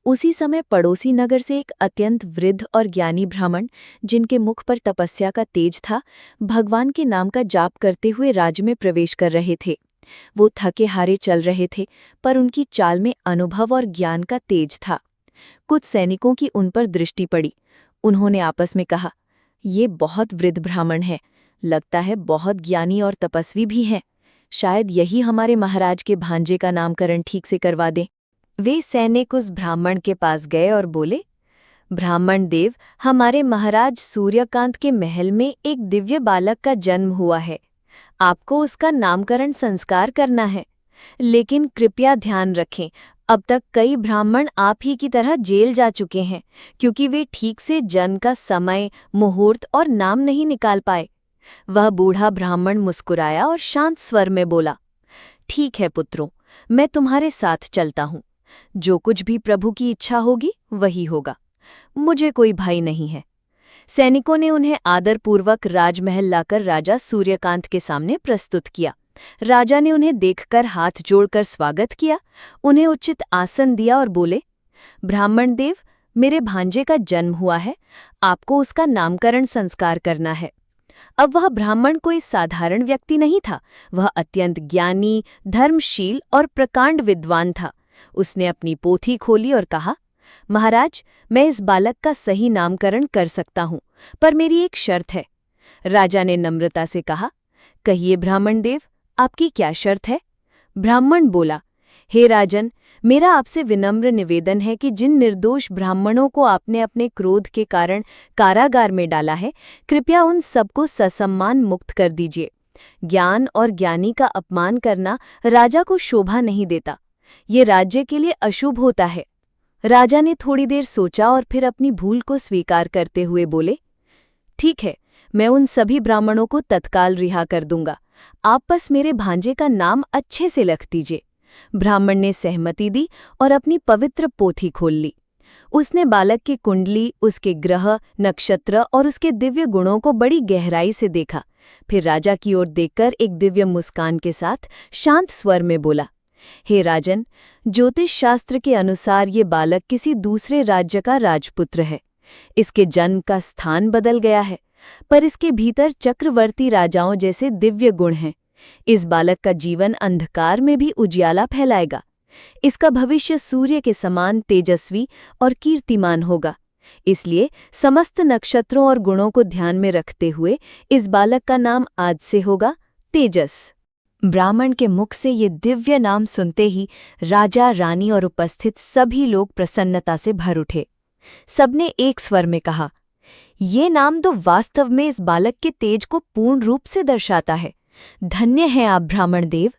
उसी समय पड़ोसी नगर से एक अत्यंत वृद्ध और ज्ञानी ब्राह्मण, जिनके मुख पर तपस्या का तेज था, भगवान के नाम का जाप करते हुए राज्य में प्रवेश कर रहे थे। वो थके हारे चल रहे थे, पर उनकी चाल में अनुभव और ज्ञान का तेज था। कुछ सैनिकों की उन पर दृष्टि पड़ी। उन्होंने आपस में कहा, ये बहुत वृद्ध ब्राह्मण है, लगता है बहुत ज्ञानी और तपस्वी भी हैं। शायद यही हमारे महाराज के भांजे का नामकरण ठीक से करवा दें। वे सैनिक उस ब्राह्मण के पास गए और बोले, ब्राह्मण देव, हमारे महाराज सूर्यकांत के महल में एक दिव्य बालक का जन्म हुआ है। आपको उसका नामकरण संस्कार करना है, लेकिन कृपया ध्यान रखें, अब तक कई ब्राह्मण आप ही की तरह जेल जा चुके हैं, क्योंकि वे ठीक से जन्म का समय, मुहूर्त और नाम नहीं निकाल पाए। वह बूढ़ा ब्राह्मण मुस्कुराया और शांत स्वर में बोला, ठीक है पुत्रों, मैं तुम्हारे साथ चलता हूँ। जो कुछ भी प्रभु की इच्छा होगी वही होगा। मुझे कोई भय नहीं है। सैनिकों ने उन्हें आदरपूर्वक राजमहल लाकर राजा सूर्यकांत के सामने प्रस्तुत किया। राजा ने उन्हें देखकर हाथ जोड़कर स्वागत किया, उन्हें उचित आसन दिया और बोले, ब्राह्मण देव, मेरे भांजे का जन्म हुआ है, आपको उसका नामकरण संस्कार करना है। अब वह ब्राह्मण कोई साधारण व्यक्ति नहीं था, वह अत्यंत ज्ञानी, धर्मशील और प्रकांड विद्वान था। उसने अपनी पोथी खोली और कहा, महाराज, मैं इस बालक का सही नामकरण कर सकता हूँ, पर मेरी एक शर्त है। राजा ने नम्रता से कहा, कहिए ब्राह्मण देव, आपकी क्या शर्त है? ब्राह्मण बोला, हे राजन, मेरा आपसे विनम्र निवेदन है कि जिन निर्दोष ब्राह्मणों को आपने अपने क्रोध के कारण कारागार में डाला है, कृपया उन सबको ससम्मान मुक्त कर दीजिए। ज्ञान और ज्ञानी का अपमान करना राजा को शोभा नहीं देता, ये राज्य के लिए अशुभ होता है। राजा ने थोड़ी देर सोचा और फिर अपनी भूल को स्वीकार करते हुए बोले, ठीक है, मैं उन सभी ब्राह्मणों को तत्काल रिहा कर दूंगा। आप बस मेरे भांजे का नाम अच्छे से लिख दीजिए। ब्राह्मण ने सहमति दी और अपनी पवित्र पोथी खोल ली। उसने बालक की कुंडली, उसके ग्रह, नक्षत्र और उसके दिव्य गुणों को बड़ी गहराई से देखा। फिर राजा की ओर देखकर एक दिव्य मुस्कान के साथ शांत स्वर में बोला, हे राजन, ज्योतिष शास्त्र के अनुसार ये बालक किसी दूसरे राज्य का राजपुत्र है। इसके जन्म का स्थान बदल गया है, पर इसके भीतर चक्रवर्ती राजाओं जैसे दिव्य गुण हैं। इस बालक का जीवन अंधकार में भी उजियाला फैलाएगा। इसका भविष्य सूर्य के समान तेजस्वी और कीर्तिमान होगा। इसलिए समस्त नक्षत्रों और गुणों को ध्यान में रखते हुए इस बालक का नाम आज से होगा तेजस। ब्राह्मण के मुख से ये दिव्य नाम सुनते ही राजा, रानी और उपस्थित सभी लोग प्रसन्नता से भर उठे। सबने एक स्वर में कहा, ये नाम तो वास्तव में इस बालक के तेज को पूर्ण रूप से दर्शाता है। धन्य हैं आप ब्राह्मण देव।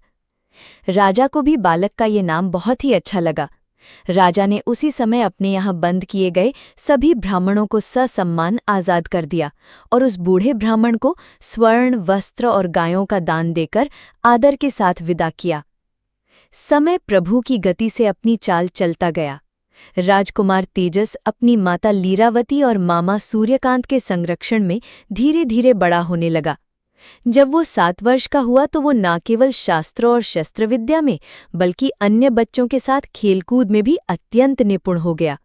राजा को भी बालक का ये नाम बहुत ही अच्छा लगा। राजा ने उसी समय अपने यहाँ बंद किए गए सभी ब्राह्मणों को ससम्मान आज़ाद कर दिया और उस बूढ़े ब्राह्मण को स्वर्ण, वस्त्र और गायों का दान देकर आदर के साथ विदा किया। समय प्रभु की गति से अपनी चाल चलता गया। राजकुमार तेजस अपनी माता लीरावती और मामा सूर्यकांत के संरक्षण में धीरे धीरे बड़ा होने लगा। जब वो 7 वर्ष का हुआ तो वो न केवल शास्त्र और शस्त्र विद्या में, बल्कि अन्य बच्चों के साथ खेलकूद में भी अत्यंत निपुण हो गया।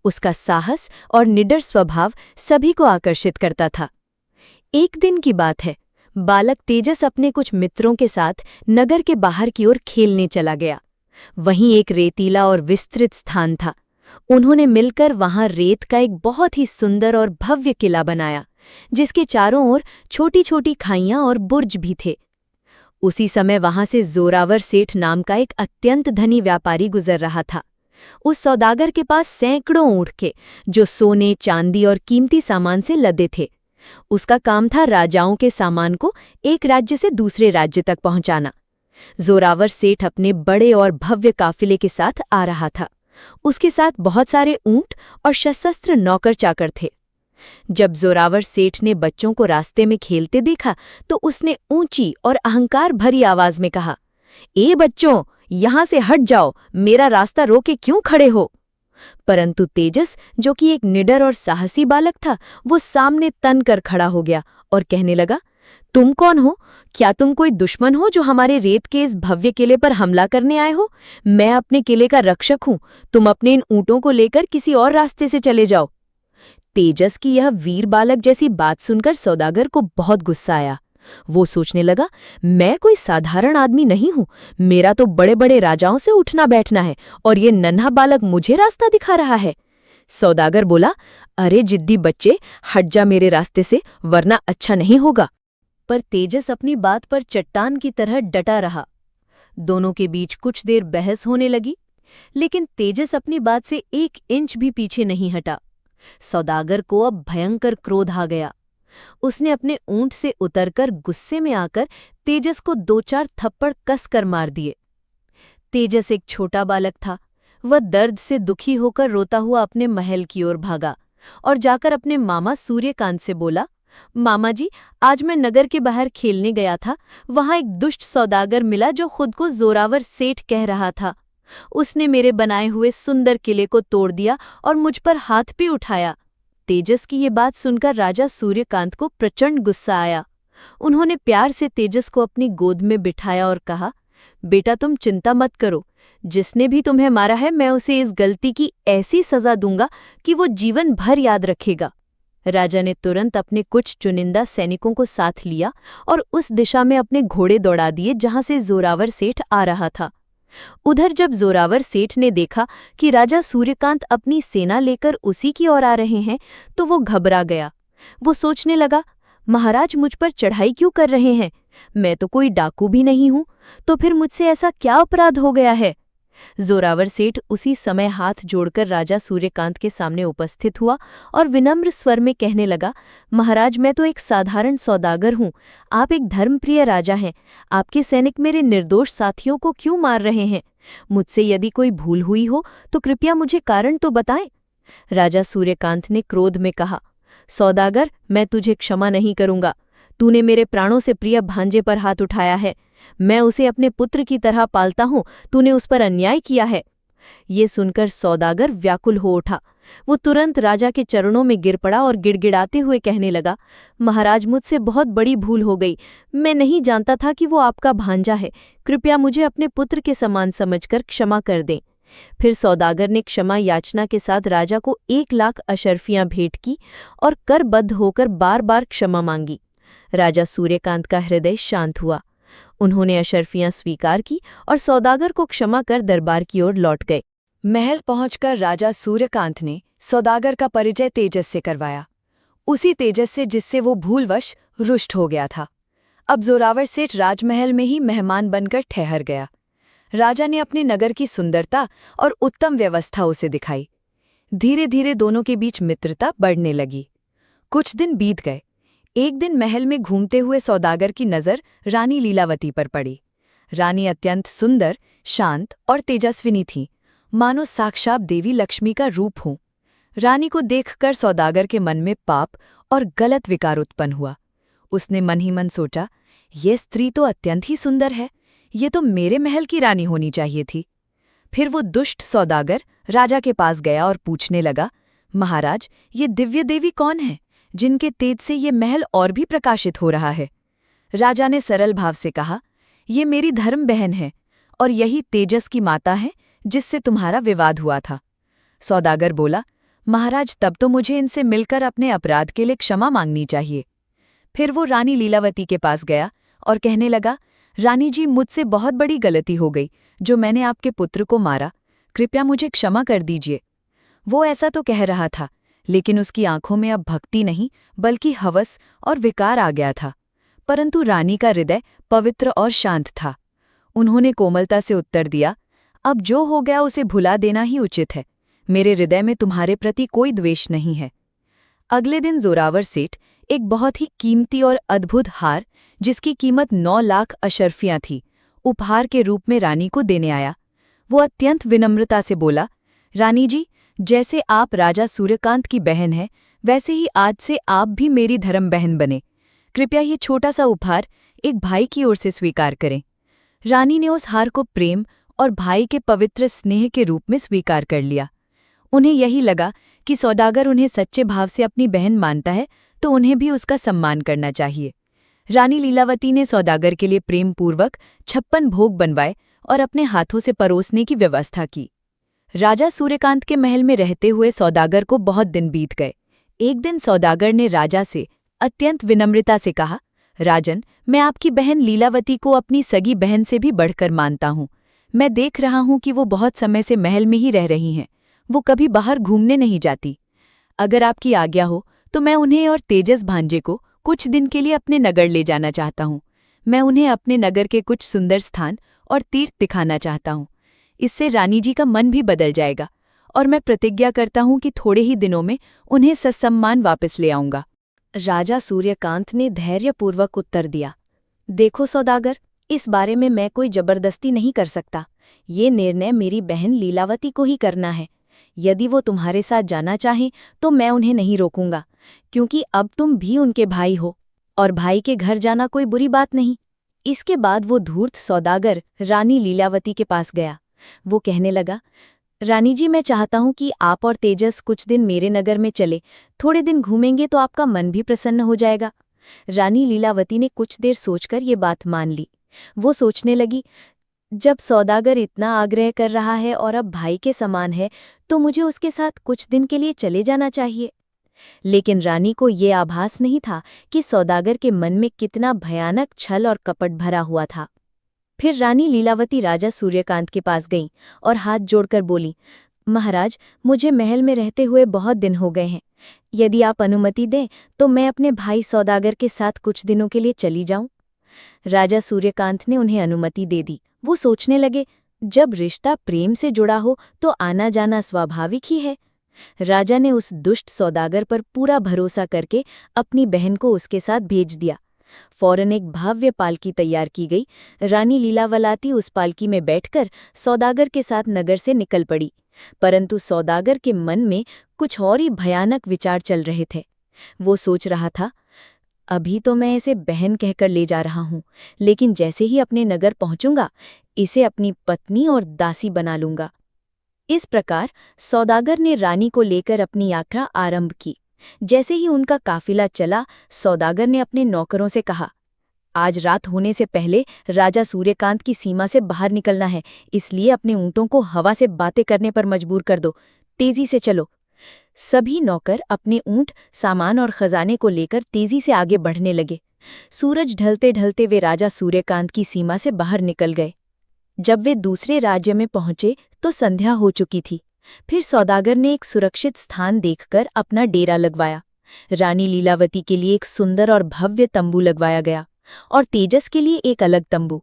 उसका साहस और निडर स्वभाव सभी को आकर्षित करता था। एक दिन की बात है, बालक तेजस अपने कुछ मित्रों के साथ नगर के बाहर की ओर खेलने चला गया। वहीं एक रेतीला और विस्तृत स्थान था। उन्होंने मिलकर वहां रेत का एक बहुत ही सुंदर और भव्य किला बनाया, जिसके चारों ओर छोटी छोटी खाइयां और बुर्ज भी थे। उसी समय वहां से जोरावर सेठ नाम का एक अत्यंत धनी व्यापारी गुजर रहा था। उस सौदागर के पास सैकड़ों ऊँट थे, जो सोने, चांदी और कीमती सामान से लदे थे। उसका काम था राजाओं के सामान को एक राज्य से दूसरे राज्य तक पहुंचाना। जोरावर सेठ अपने बड़े और भव्य काफिले के साथ आ रहा था। उसके साथ बहुत सारे ऊँट और सशस्त्र नौकर चाकर थे। जब जोरावर सेठ ने बच्चों को रास्ते में खेलते देखा तो उसने ऊंची और अहंकार भरी आवाज में कहा, ए बच्चों, यहां से हट जाओ, मेरा रास्ता रोके क्यों खड़े हो? परंतु तेजस, जो कि एक निडर और साहसी बालक था, वो सामने तन कर खड़ा हो गया और कहने लगा, तुम कौन हो? क्या तुम कोई दुश्मन हो जो हमारे रेत के इस भव्य किले पर हमला करने आए हो? मैं अपने किले का रक्षक हूँ। तुम अपने इन ऊँटों को लेकर किसी और रास्ते से चले जाओ। तेजस की यह वीर बालक जैसी बात सुनकर सौदागर को बहुत गुस्सा आया। वो सोचने लगा, मैं कोई साधारण आदमी नहीं हूं। मेरा तो बड़े बड़े राजाओं से उठना बैठना है और ये नन्हा बालक मुझे रास्ता दिखा रहा है। सौदागर बोला, अरे जिद्दी बच्चे, हट जा मेरे रास्ते से, वरना अच्छा नहीं होगा। पर तेजस अपनी बात पर चट्टान की तरह डटा रहा। दोनों के बीच कुछ देर बहस होने लगी, लेकिन तेजस अपनी बात से 1 इंच भी पीछे नहीं हटा। सौदागर को अब भयंकर क्रोध आ गया। उसने अपने ऊंट से उतरकर गुस्से में आकर तेजस को 2-4 थप्पड़ कसकर मार दिए। तेजस एक छोटा बालक था। वह दर्द से दुखी होकर रोता हुआ अपने महल की ओर भागा और जाकर अपने मामा सूर्यकांत से बोला, मामा जी, आज मैं नगर के बाहर खेलने गया था। वहां एक दुष्ट सौदागर मिला जो खुद को जोरावर सेठ कह रहा था। उसने मेरे बनाए हुए सुंदर किले को तोड़ दिया और मुझ पर हाथ भी उठाया। तेजस की ये बात सुनकर राजा सूर्यकांत को प्रचंड गुस्सा आया। उन्होंने प्यार से तेजस को अपनी गोद में बिठाया और कहा, बेटा तुम चिंता मत करो। जिसने भी तुम्हें मारा है मैं उसे इस गलती की ऐसी सजा दूंगा कि वो जीवन भर याद रखेगा। राजा ने तुरंत अपने कुछ चुनिंदा सैनिकों को साथ लिया और उस दिशा में अपने घोड़े दौड़ा दिए जहां से जोरावर सेठ आ रहा था। उधर जब जोरावर सेठ ने देखा कि राजा सूर्यकांत अपनी सेना लेकर उसी की ओर आ रहे हैं, तो वो घबरा गया। वो सोचने लगा, महाराज मुझ पर चढ़ाई क्यों कर रहे हैं? मैं तो कोई डाकू भी नहीं हूं, तो फिर मुझसे ऐसा क्या अपराध हो गया है? जोरावर सेठ उसी समय हाथ जोड़कर राजा सूर्यकांत के सामने उपस्थित हुआ और विनम्र स्वर में कहने लगा, महाराज मैं तो एक साधारण सौदागर हूँ। आप एक धर्मप्रिय राजा हैं। आपके सैनिक मेरे निर्दोष साथियों को क्यों मार रहे हैं? मुझसे यदि कोई भूल हुई हो तो कृपया मुझे कारण तो बताएं। राजा सूर्यकांत ने क्रोध में कहा, सौदागर, मैं तुझे क्षमा नहीं करूंगा। तूने मेरे प्राणों से प्रिय भांजे पर हाथ उठाया है। मैं उसे अपने पुत्र की तरह पालता हूं। तूने उस पर अन्याय किया है। ये सुनकर सौदागर व्याकुल हो उठा। वो तुरंत राजा के चरणों में गिर पड़ा और गिड़गिड़ाते हुए कहने लगा, महाराज मुझसे बहुत बड़ी भूल हो गई। मैं नहीं जानता था कि वो आपका भांजा है। कृपया मुझे अपने पुत्र के समान समझकर क्षमा कर दें। फिर सौदागर ने क्षमा याचना के साथ राजा को 1 लाख अशर्फियां भेंट की और करबद्ध होकर बार बार क्षमा मांगी। राजा सूर्यकांत का हृदय शांत हुआ। उन्होंने अशर्फियां स्वीकार की और सौदागर को क्षमा कर दरबार की ओर लौट गए। महल पहुंचकर राजा सूर्यकांत ने सौदागर का परिचय तेजस से करवाया, उसी तेजस से जिससे वो भूलवश रुष्ट हो गया था। अब जोरावर सेठ राजमहल में ही मेहमान बनकर ठहर गया। राजा ने अपने नगर की सुंदरता और उत्तम व्यवस्था उसे दिखाई। धीरे धीरे दोनों के बीच मित्रता बढ़ने लगी। कुछ दिन बीत गए। एक दिन महल में घूमते हुए सौदागर की नज़र रानी लीलावती पर पड़ी। रानी अत्यंत सुंदर, शांत और तेजस्विनी थी, मानो साक्षात देवी लक्ष्मी का रूप हो। रानी को देखकर सौदागर के मन में पाप और गलत विकार उत्पन्न हुआ। उसने मन ही मन सोचा, ये स्त्री तो अत्यंत ही सुंदर है। ये तो मेरे महल की रानी होनी चाहिए थी। फिर वो दुष्ट सौदागर राजा के पास गया और पूछने लगा, महाराज, ये दिव्य देवी कौन है जिनके तेज से ये महल और भी प्रकाशित हो रहा है? राजा ने सरल भाव से कहा, ये मेरी धर्म बहन है और यही तेजस की माता है जिससे तुम्हारा विवाद हुआ था। सौदागर बोला, महाराज, तब तो मुझे इनसे मिलकर अपने अपराध के लिए क्षमा मांगनी चाहिए। फिर वो रानी लीलावती के पास गया और कहने लगा, रानी जी, मुझसे बहुत बड़ी गलती हो गई जो मैंने आपके पुत्र को मारा। कृपया मुझे क्षमा कर दीजिए। वो ऐसा तो कह रहा था, लेकिन उसकी आंखों में अब भक्ति नहीं बल्कि हवस और विकार आ गया था। परंतु रानी का हृदय पवित्र और शांत था। उन्होंने कोमलता से उत्तर दिया, अब जो हो गया उसे भुला देना ही उचित है। मेरे हृदय में तुम्हारे प्रति कोई द्वेष नहीं है। अगले दिन जोरावर सेठ एक बहुत ही कीमती और अद्भुत हार, जिसकी कीमत 9 लाख अशर्फियां थी, उपहार के रूप में रानी को देने आया। वो अत्यंत विनम्रता से बोला, रानी जी, जैसे आप राजा सूर्यकांत की बहन हैं, वैसे ही आज से आप भी मेरी धर्म बहन बने। कृपया ये छोटा सा उपहार एक भाई की ओर से स्वीकार करें। रानी ने उस हार को प्रेम और भाई के पवित्र स्नेह के रूप में स्वीकार कर लिया। उन्हें यही लगा कि सौदागर उन्हें सच्चे भाव से अपनी बहन मानता है, तो उन्हें भी उसका सम्मान करना चाहिए। रानी लीलावती ने सौदागर के लिए प्रेम पूर्वक 56 भोग बनवाए और अपने हाथों से परोसने की व्यवस्था की। राजा सूर्यकांत के महल में रहते हुए सौदागर को बहुत दिन बीत गए। एक दिन सौदागर ने राजा से अत्यंत विनम्रता से कहा, राजन, मैं आपकी बहन लीलावती को अपनी सगी बहन से भी बढ़कर मानता हूँ। मैं देख रहा हूँ कि वो बहुत समय से महल में ही रह रही हैं। वो कभी बाहर घूमने नहीं जाती। अगर आपकी आज्ञा हो तो मैं उन्हें और तेजस भांजे को कुछ दिन के लिए अपने नगर ले जाना चाहता हूँ। मैं उन्हें अपने नगर के कुछ सुंदर स्थान और तीर्थ दिखाना चाहता हूँ। इससे रानी जी का मन भी बदल जाएगा और मैं प्रतिज्ञा करता हूँ कि थोड़े ही दिनों में उन्हें ससम्मान वापस ले आऊंगा। राजा सूर्यकांत ने धैर्यपूर्वक उत्तर दिया, देखो सौदागर, इस बारे में मैं कोई जबरदस्ती नहीं कर सकता। ये निर्णय मेरी बहन लीलावती को ही करना है। यदि वो तुम्हारे साथ जाना चाहें तो मैं उन्हें नहीं रोकूंगा, क्योंकि अब तुम भी उनके भाई हो और भाई के घर जाना कोई बुरी बात नहीं। इसके बाद वो धूर्त सौदागर रानी लीलावती के पास गया। वो कहने लगा, रानी जी, मैं चाहता हूं कि आप और तेजस कुछ दिन मेरे नगर में चले। थोड़े दिन घूमेंगे तो आपका मन भी प्रसन्न हो जाएगा। रानी लीलावती ने कुछ देर सोचकर ये बात मान ली। वो सोचने लगी, जब सौदागर इतना आग्रह कर रहा है और अब भाई के समान है, तो मुझे उसके साथ कुछ दिन के लिए चले जाना चाहिए। लेकिन रानी को ये आभास नहीं था कि सौदागर के मन में कितना भयानक छल और कपट भरा हुआ था। फिर रानी लीलावती राजा सूर्यकांत के पास गईं और हाथ जोड़कर बोली, महाराज, मुझे महल में रहते हुए बहुत दिन हो गए हैं। यदि आप अनुमति दें तो मैं अपने भाई सौदागर के साथ कुछ दिनों के लिए चली जाऊं। राजा सूर्यकांत ने उन्हें अनुमति दे दी। वो सोचने लगे, जब रिश्ता प्रेम से जुड़ा हो तो आना जाना स्वाभाविक ही है। राजा ने उस दुष्ट सौदागर पर पूरा भरोसा करके अपनी बहन को उसके साथ भेज दिया। फौरन एक भव्य पालकी तैयार की गई। रानी लीलावती उस पालकी में बैठकर सौदागर के साथ नगर से निकल पड़ी। परंतु सौदागर के मन में कुछ और ही भयानक विचार चल रहे थे। वो सोच रहा था, अभी तो मैं इसे बहन कहकर ले जा रहा हूँ, लेकिन जैसे ही अपने नगर पहुंचूंगा इसे अपनी पत्नी और दासी बना लूंगा। इस प्रकार सौदागर ने रानी को लेकर अपनी यात्रा आरंभ की। जैसे ही उनका काफिला चला, सौदागर ने अपने नौकरों से कहा, आज रात होने से पहले राजा सूर्यकांत की सीमा से बाहर निकलना है, इसलिए अपने ऊँटों को हवा से बातें करने पर मजबूर कर दो। तेजी से चलो। सभी नौकर अपने ऊँट, सामान और खजाने को लेकर तेजी से आगे बढ़ने लगे। सूरज ढलते ढलते वे राजा सूर्यकांत की सीमा से बाहर निकल गए। जब वे दूसरे राज्य में पहुंचे तो संध्या हो चुकी थी। फिर सौदागर ने एक सुरक्षित स्थान देखकर अपना डेरा लगवाया। रानी लीलावती के लिए एक सुंदर और भव्य तंबू लगवाया गया और तेजस के लिए एक अलग तंबू।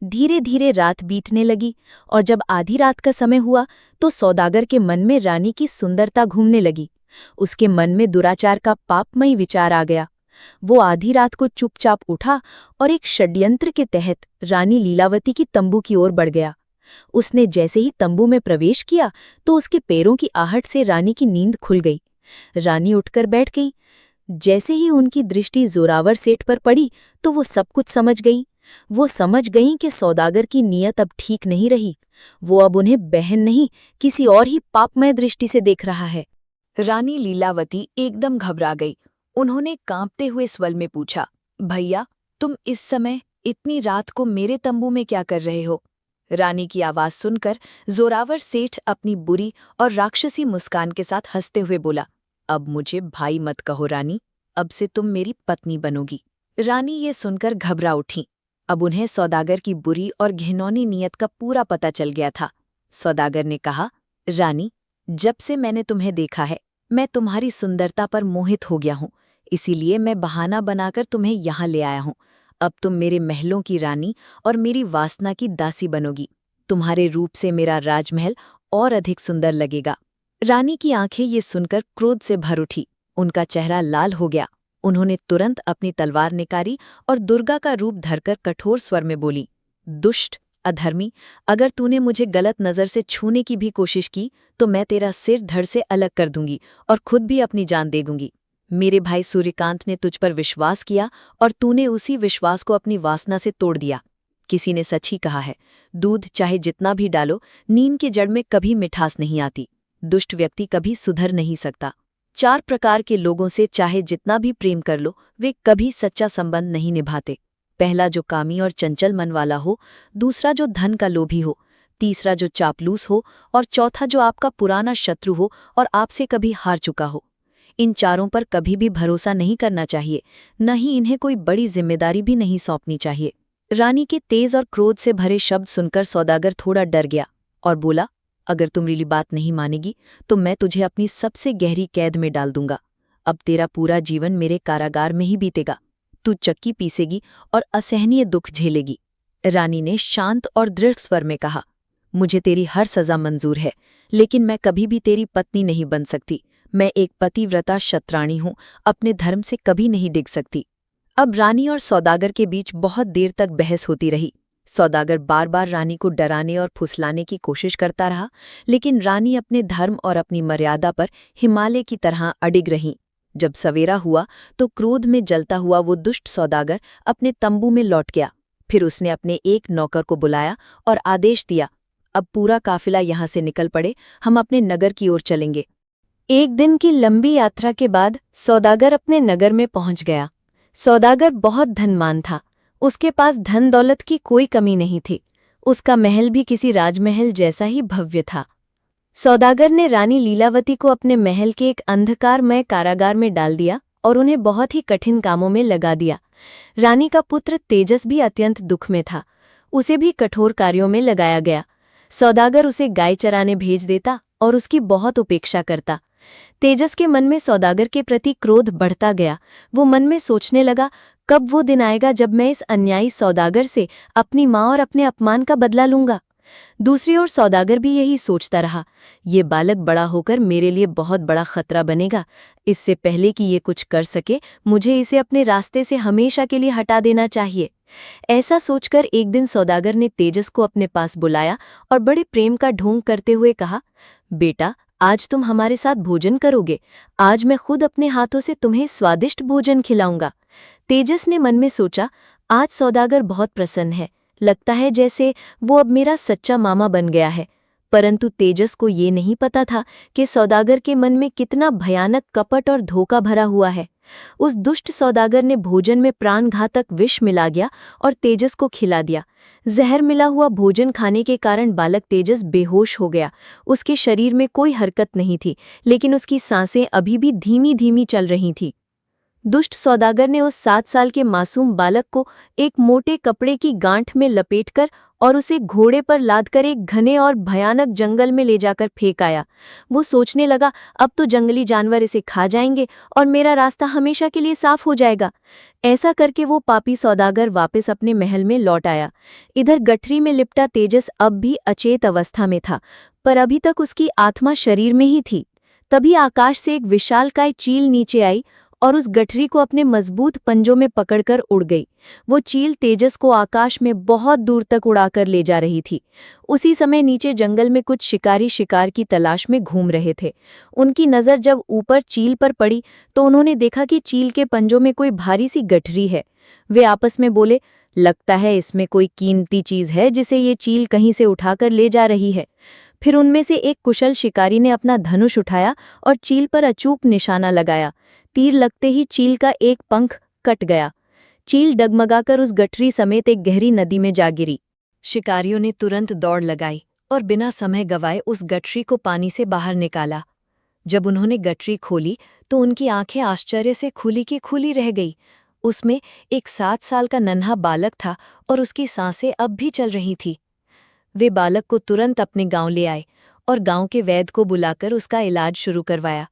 धीरे धीरे रात बीतने लगी और जब आधी रात का समय हुआ तो सौदागर के मन में रानी की सुंदरता घूमने लगी। उसके मन में दुराचार का पापमयी विचार आ गया। वो आधी रात को चुपचाप उठा और एक षड्यंत्र के तहत रानी लीलावती की तंबू की ओर बढ़ गया। उसने जैसे ही तंबू में प्रवेश किया तो उसके पैरों की आहट से रानी की नींद खुल गई। रानी उठकर बैठ गई। जैसे ही उनकी दृष्टि जोरावर सेठ पर पड़ी तो वो सब कुछ समझ गई। वो समझ गईं कि सौदागर की नीयत अब ठीक नहीं रही। वो अब उन्हें बहन नहीं, किसी और ही पापमय दृष्टि से देख रहा है। रानी लीलावती एकदम घबरा गई। उन्होंने कांपते हुए स्वर में पूछा, भैया, तुम इस समय इतनी रात को मेरे तंबू में क्या कर रहे हो? रानी की आवाज सुनकर जोरावर सेठ अपनी बुरी और राक्षसी मुस्कान के साथ हंसते हुए बोला, अब मुझे भाई मत कहो रानी, अब से तुम मेरी पत्नी बनोगी। रानी ये सुनकर घबरा उठी। अब उन्हें सौदागर की बुरी और घिनौनी नीयत का पूरा पता चल गया था। सौदागर ने कहा, रानी, जब से मैंने तुम्हें देखा है मैं तुम्हारी सुंदरता पर मोहित हो गया हूँ, इसीलिए मैं बहाना बनाकर तुम्हें यहाँ ले आया हूँ। अब तुम मेरे महलों की रानी और मेरी वासना की दासी बनोगी। तुम्हारे रूप से मेरा राजमहल और अधिक सुंदर लगेगा। रानी की आंखें ये सुनकर क्रोध से भर उठी। उनका चेहरा लाल हो गया। उन्होंने तुरंत अपनी तलवार निकाली और दुर्गा का रूप धरकर कठोर स्वर में बोली, दुष्ट, अधर्मी, अगर तूने मुझे गलत नजर से छूने की भी कोशिश की तो मैं तेरा सिर धड़ से अलग कर दूंगी और खुद भी अपनी जान दे दूंगी। मेरे भाई सूर्यकांत ने तुझ पर विश्वास किया और तूने उसी विश्वास को अपनी वासना से तोड़ दिया। किसी ने सच ही कहा है, दूध चाहे जितना भी डालो, नीम की जड़ में कभी मिठास नहीं आती। दुष्ट व्यक्ति कभी सुधर नहीं सकता। 4 प्रकार के लोगों से चाहे जितना भी प्रेम कर लो, वे कभी सच्चा संबंध नहीं निभाते। पहला जो कामी और चंचल मन वाला हो, दूसरा जो धन का लोभी हो, तीसरा जो चापलूस हो और चौथा जो आपका पुराना शत्रु हो और आपसे कभी हार चुका हो। इन चारों पर कभी भी भरोसा नहीं करना चाहिए, न ही इन्हें कोई बड़ी जिम्मेदारी भी नहीं सौंपनी चाहिए। रानी के तेज और क्रोध से भरे शब्द सुनकर सौदागर थोड़ा डर गया और बोला, अगर तुम मेरी बात नहीं मानेगी तो मैं तुझे अपनी सबसे गहरी कैद में डाल दूंगा। अब तेरा पूरा जीवन मेरे कारागार में ही बीतेगा। तू चक्की पीसेगी और असहनीय दुख झेलेगी। रानी ने शांत और दृढ़ स्वर में कहा, मुझे तेरी हर सजा मंजूर है, लेकिन मैं कभी भी तेरी पत्नी नहीं बन सकती। मैं एक पतिव्रता क्षत्राणी हूँ, अपने धर्म से कभी नहीं डिग सकती। अब रानी और सौदागर के बीच बहुत देर तक बहस होती रही। सौदागर बार बार रानी को डराने और फुसलाने की कोशिश करता रहा, लेकिन रानी अपने धर्म और अपनी मर्यादा पर हिमालय की तरह अडिग रही। जब सवेरा हुआ तो क्रोध में जलता हुआ वो दुष्ट सौदागर अपने तंबू में लौट गया। फिर उसने अपने एक नौकर को बुलाया और आदेश दिया, अब पूरा काफिला यहाँ से निकल पड़े, हम अपने नगर की ओर चलेंगे। एक दिन की लंबी यात्रा के बाद सौदागर अपने नगर में पहुंच गया। सौदागर बहुत धनवान था। उसके पास धन दौलत की कोई कमी नहीं थी। उसका महल भी किसी राजमहल जैसा ही भव्य था। सौदागर ने रानी लीलावती को अपने महल के एक अंधकारमय कारागार में डाल दिया और उन्हें बहुत ही कठिन कामों में लगा दिया। रानी का पुत्र तेजस भी अत्यंत दुख में था। उसे भी कठोर कार्यों में लगाया गया। सौदागर उसे गाय चराने भेज देता और उसकी बहुत उपेक्षा करता। तेजस के मन में सौदागर के प्रति क्रोध बढ़ता गया। वो मन में सोचने लगा, कब वो दिन आएगा जब मैं इस अन्यायी सौदागर से अपनी माँ और अपने अपमान का बदला लूंगा। दूसरी ओर सौदागर भी यही सोचता रहा, ये बालक बड़ा होकर मेरे लिए बहुत बड़ा खतरा बनेगा। इससे पहले कि ये कुछ कर सके, मुझे इसे अपने रास्ते से हमेशा के लिए हटा देना चाहिए। ऐसा सोचकर एक दिन सौदागर ने तेजस को अपने पास बुलाया और बड़े प्रेम का ढोंग करते हुए कहा, बेटा, आज तुम हमारे साथ भोजन करोगे। आज मैं खुद अपने हाथों से तुम्हें स्वादिष्ट भोजन खिलाऊंगा। तेजस ने मन में सोचा, आज सौदागर बहुत प्रसन्न है, लगता है जैसे वो अब मेरा सच्चा मामा बन गया है। परंतु तेजस को ये नहीं पता था कि सौदागर के मन में कितना भयानक कपट और धोखा भरा हुआ है। उस दुष्ट सौदागर ने भोजन में प्राणघातक विष मिला गया और तेजस को खिला दिया। जहर मिला हुआ भोजन खाने के कारण बालक तेजस बेहोश हो गया। उसके शरीर में कोई हरकत नहीं थी, लेकिन उसकी सांसें अभी भी धीमी धीमी चल रही थीं। दुष्ट सौदागर ने उस 7 साल के मासूम बालक को एक मोटे कपड़े की गांठ में लपेटकर और उसे घोड़े पर लादकर एक घने और भयानक जंगल में ले जाकर फेंक आया। वो सोचने लगा, अब तो जंगली जानवर इसे खा जाएंगे और मेरा रास्ता हमेशा के लिए साफ हो जाएगा। ऐसा करके वो पापी सौदागर वापस अपने महल में लौट आया। इधर गठरी में लिपटा तेजस अब भी अचेत अवस्था में था, पर अभी तक उसकी आत्मा शरीर में ही थी। तभी आकाश से एक विशालकाय चील नीचे आई और उस गठरी को अपने मजबूत पंजों में पकड़कर उड़ गई। वो चील तेजस को आकाश में बहुत दूर तक उड़ाकर ले जा रही थी। उसी समय नीचे जंगल में कुछ शिकारी शिकार की तलाश में घूम रहे थे। उनकी नज़र जब ऊपर चील पर पड़ी तो उन्होंने देखा कि चील के पंजों में कोई भारी सी गठरी है। वे आपस में बोले, लगता है इसमें कोई कीमती चीज है जिसे ये चील कहीं से उठाकर ले जा रही है। फिर उनमें से एक कुशल शिकारी ने अपना धनुष उठाया और चील पर अचूक निशाना लगाया। तीर लगते ही चील का एक पंख कट गया। चील डगमगाकर उस गठरी समेत एक गहरी नदी में जा गिरी। शिकारियों ने तुरंत दौड़ लगाई और बिना समय गवाए उस गठरी को पानी से बाहर निकाला। जब उन्होंने गठरी खोली तो उनकी आंखें आश्चर्य से खुली की खुली रह गई। उसमें एक 7 साल का नन्हा बालक था और उसकी सांसें अब भी चल रही थी। वे बालक को तुरंत अपने गांव ले आए और गांव के वैद्य को बुलाकर उसका इलाज शुरू करवाया।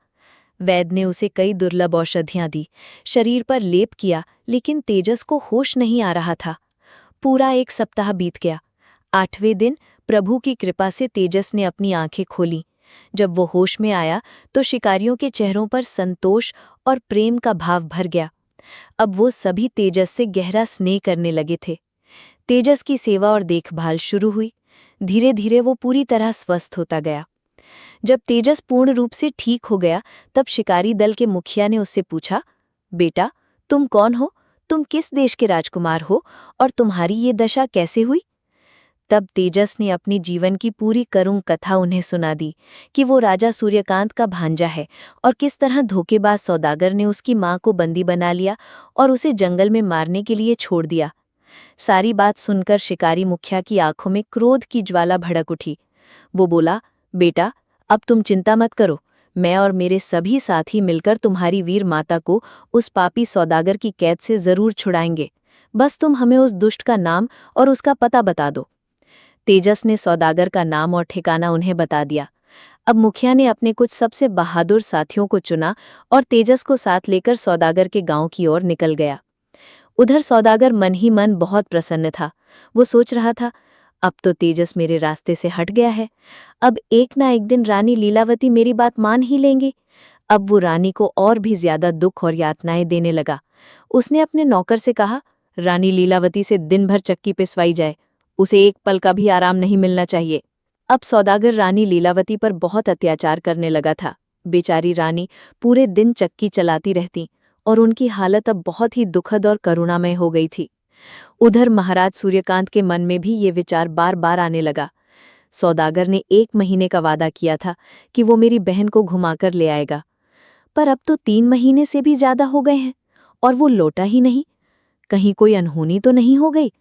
वैद्य ने उसे कई दुर्लभ औषधियां दी, शरीर पर लेप किया, लेकिन तेजस को होश नहीं आ रहा था। पूरा 1 सप्ताह बीत गया। 8वें दिन प्रभु की कृपा से तेजस ने अपनी आंखें खोली। जब वो होश में आया तो शिकारियों के चेहरों पर संतोष और प्रेम का भाव भर गया। अब वो सभी तेजस से गहरा स्नेह करने लगे थे। तेजस की सेवा और देखभाल शुरू हुई। धीरे धीरे वो पूरी तरह स्वस्थ होता गया। जब तेजस पूर्ण रूप से ठीक हो गया तब शिकारी दल के मुखिया ने उससे पूछा, बेटा, तुम कौन हो? तुम किस देश के राजकुमार हो और तुम्हारी ये दशा कैसे हुई? तब तेजस ने अपनी जीवन की पूरी करुण कथा उन्हें सुना दी कि वो राजा सूर्यकांत का भांजा है और किस तरह धोखेबाज सौदागर ने उसकी मां को बंदी बना लिया और उसे जंगल में मारने के लिए छोड़ दिया। सारी बात सुनकर शिकारी मुखिया की आंखों में क्रोध की ज्वाला भड़क उठी। वो बोला, बेटा, अब तुम चिंता मत करो, मैं और मेरे सभी साथी मिलकर तुम्हारी वीर माता को उस पापी सौदागर की कैद से जरूर छुड़ाएंगे। बस तुम हमें उस दुष्ट का नाम और उसका पता बता दो। तेजस ने सौदागर का नाम और ठिकाना उन्हें बता दिया। अब मुखिया ने अपने कुछ सबसे बहादुर साथियों को चुना और तेजस को साथ लेकर सौदागर के गांव की ओर निकल गया। उधर सौदागर मन ही मन बहुत प्रसन्न था। वो सोच रहा था, अब तो तेजस मेरे रास्ते से हट गया है। अब एक ना एक दिन रानी लीलावती मेरी बात मान ही लेंगी। अब वो रानी को और भी ज्यादा दुख और यातनाएं देने लगा। उसने अपने नौकर से कहा, रानी लीलावती से दिन भर चक्की पिसवाई जाए, उसे एक पल का भी आराम नहीं मिलना चाहिए। अब सौदागर रानी लीलावती पर बहुत अत्याचार करने लगा था। बेचारी रानी पूरे दिन चक्की चलाती रहती और उनकी हालत अब बहुत ही दुखद और करुणामय हो गई थी। उधर महाराज सूर्यकांत के मन में भी ये विचार बार बार आने लगा। सौदागर ने 1 महीने का वादा किया था कि वो मेरी बहन को घुमाकर ले आएगा, पर अब तो 3 महीने से भी ज्यादा हो गए हैं और वो लौटा ही नहीं। कहीं कोई अनहोनी तो नहीं हो गई?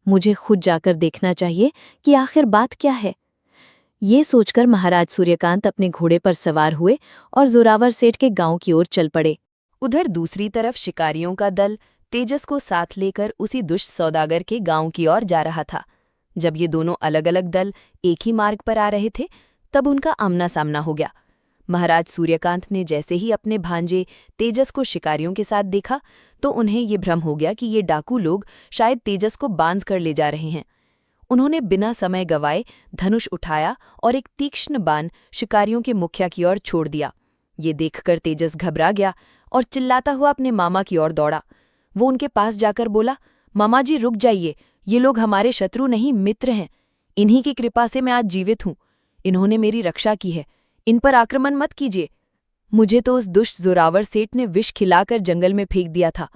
मुझे खुद जाकर देखना चाहिए कि आखिर बात क्या है। ये सोचकर महाराज सूर्यकांत अपने घोड़े पर सवार हुए और जोरावर सेठ के गांव की ओर चल पड़े। उधर दूसरी तरफ शिकारियों का दल तेजस को साथ लेकर उसी दुष्ट सौदागर के गांव की ओर जा रहा था। जब ये दोनों अलग अलग दल एक ही मार्ग पर आ रहे थे, तब उनका आमना सामना हो गया। महाराज सूर्यकांत ने जैसे ही अपने भांजे तेजस को शिकारियों के साथ देखा, तो उन्हें ये भ्रम हो गया कि ये डाकू लोग शायद तेजस को बांध कर ले जा रहे हैं। उन्होंने बिना समय गवाए धनुष उठाया और एक तीक्ष्ण बाण शिकारियों के मुखिया की ओर छोड़ दिया। ये देखकर तेजस घबरा गया और चिल्लाता हुआ अपने मामा की ओर दौड़ा। वो उनके पास जाकर बोला, मामा जी रुक जाइए, ये लोग हमारे शत्रु नहीं मित्र हैं। इन्हीं की कृपा से मैं आज जीवित हूँ। इन्होंने मेरी रक्षा की है, इन पर आक्रमण मत कीजिए। मुझे तो उस दुष्ट जोरावर सेठ ने विष खिलाकर जंगल में फेंक दिया था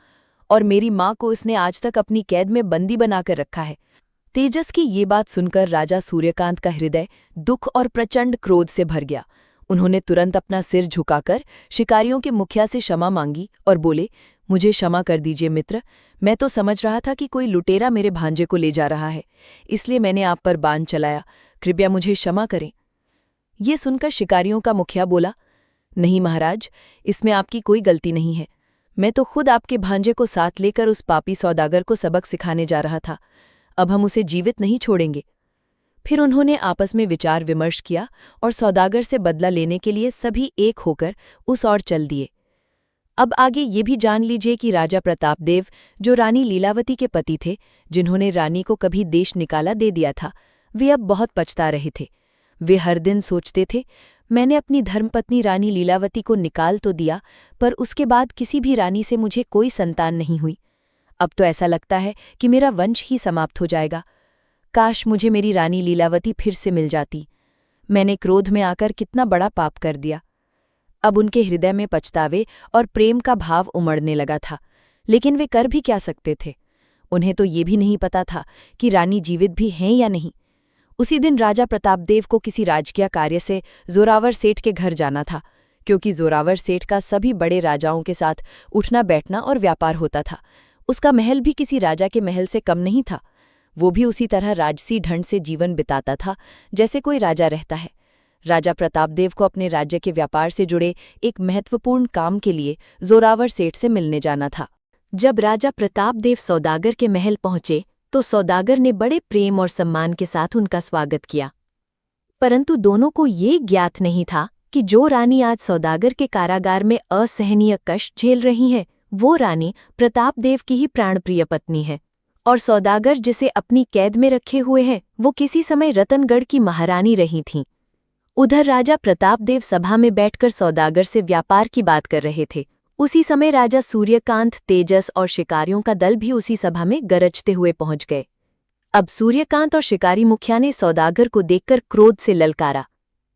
और मेरी माँ को उसने आज तक अपनी कैद में बंदी बनाकर रखा है। तेजस की ये बात सुनकर राजा सूर्यकांत का हृदय दुख और प्रचंड क्रोध से भर गया। उन्होंने तुरंत अपना सिर झुकाकर शिकारियों के मुखिया से क्षमा मांगी और बोले, मुझे क्षमा कर दीजिए मित्र, मैं तो समझ रहा था कि कोई लुटेरा मेरे भांजे को ले जा रहा है, इसलिए मैंने आप पर बाण चलाया, कृपया मुझे क्षमा करें। ये सुनकर शिकारियों का मुखिया बोला, नहीं महाराज, इसमें आपकी कोई गलती नहीं है। मैं तो खुद आपके भांजे को साथ लेकर उस पापी सौदागर को सबक सिखाने जा रहा था। अब हम उसे जीवित नहीं छोड़ेंगे। फिर उन्होंने आपस में विचार विमर्श किया और सौदागर से बदला लेने के लिए सभी एक होकर उस ओर चल दिए। अब आगे ये भी जान लीजिए कि राजा प्रतापदेव, जो रानी लीलावती के पति थे, जिन्होंने रानी को कभी देश निकाला दे दिया था, वे अब बहुत पछता रहे थे। वे हर दिन सोचते थे, मैंने अपनी धर्मपत्नी रानी लीलावती को निकाल तो दिया, पर उसके बाद किसी भी रानी से मुझे कोई संतान नहीं हुई। अब तो ऐसा लगता है कि मेरा वंश ही समाप्त हो जाएगा। काश मुझे मेरी रानी लीलावती फिर से मिल जाती। मैंने क्रोध में आकर कितना बड़ा पाप कर दिया। अब उनके हृदय में पछतावे और प्रेम का भाव उमड़ने लगा था, लेकिन वे कर भी क्या सकते थे। उन्हें तो ये भी नहीं पता था कि रानी जीवित भी हैं या नहीं। उसी दिन राजा प्रतापदेव को किसी राजकीय कार्य से जोरावर सेठ के घर जाना था, क्योंकि जोरावर सेठ का सभी बड़े राजाओं के साथ उठना बैठना और व्यापार होता था। उसका महल भी किसी राजा के महल से कम नहीं था। वो भी उसी तरह राजसी ढंग से जीवन बिताता था जैसे कोई राजा रहता है। राजा प्रतापदेव को अपने राज्य के व्यापार से जुड़े एक महत्वपूर्ण काम के लिए जोरावर सेठ से मिलने जाना था। जब राजा प्रतापदेव सौदागर के महल पहुंचे तो सौदागर ने बड़े प्रेम और सम्मान के साथ उनका स्वागत किया, परंतु दोनों को ये ज्ञात नहीं था कि जो रानी आज सौदागर के कारागार में असहनीय कष्ट झेल रही हैं, वो रानी प्रतापदेव की ही प्राणप्रिय पत्नी है, और सौदागर जिसे अपनी कैद में रखे हुए हैं, वो किसी समय रतनगढ़ की महारानी रही थीं। उधर राजा प्रतापदेव सभा में बैठकर सौदागर से व्यापार की बात कर रहे थे। उसी समय राजा सूर्यकांत, तेजस और शिकारियों का दल भी उसी सभा में गरजते हुए पहुंच गए। अब सूर्यकांत और शिकारी मुखिया ने सौदागर को देखकर क्रोध से ललकारा,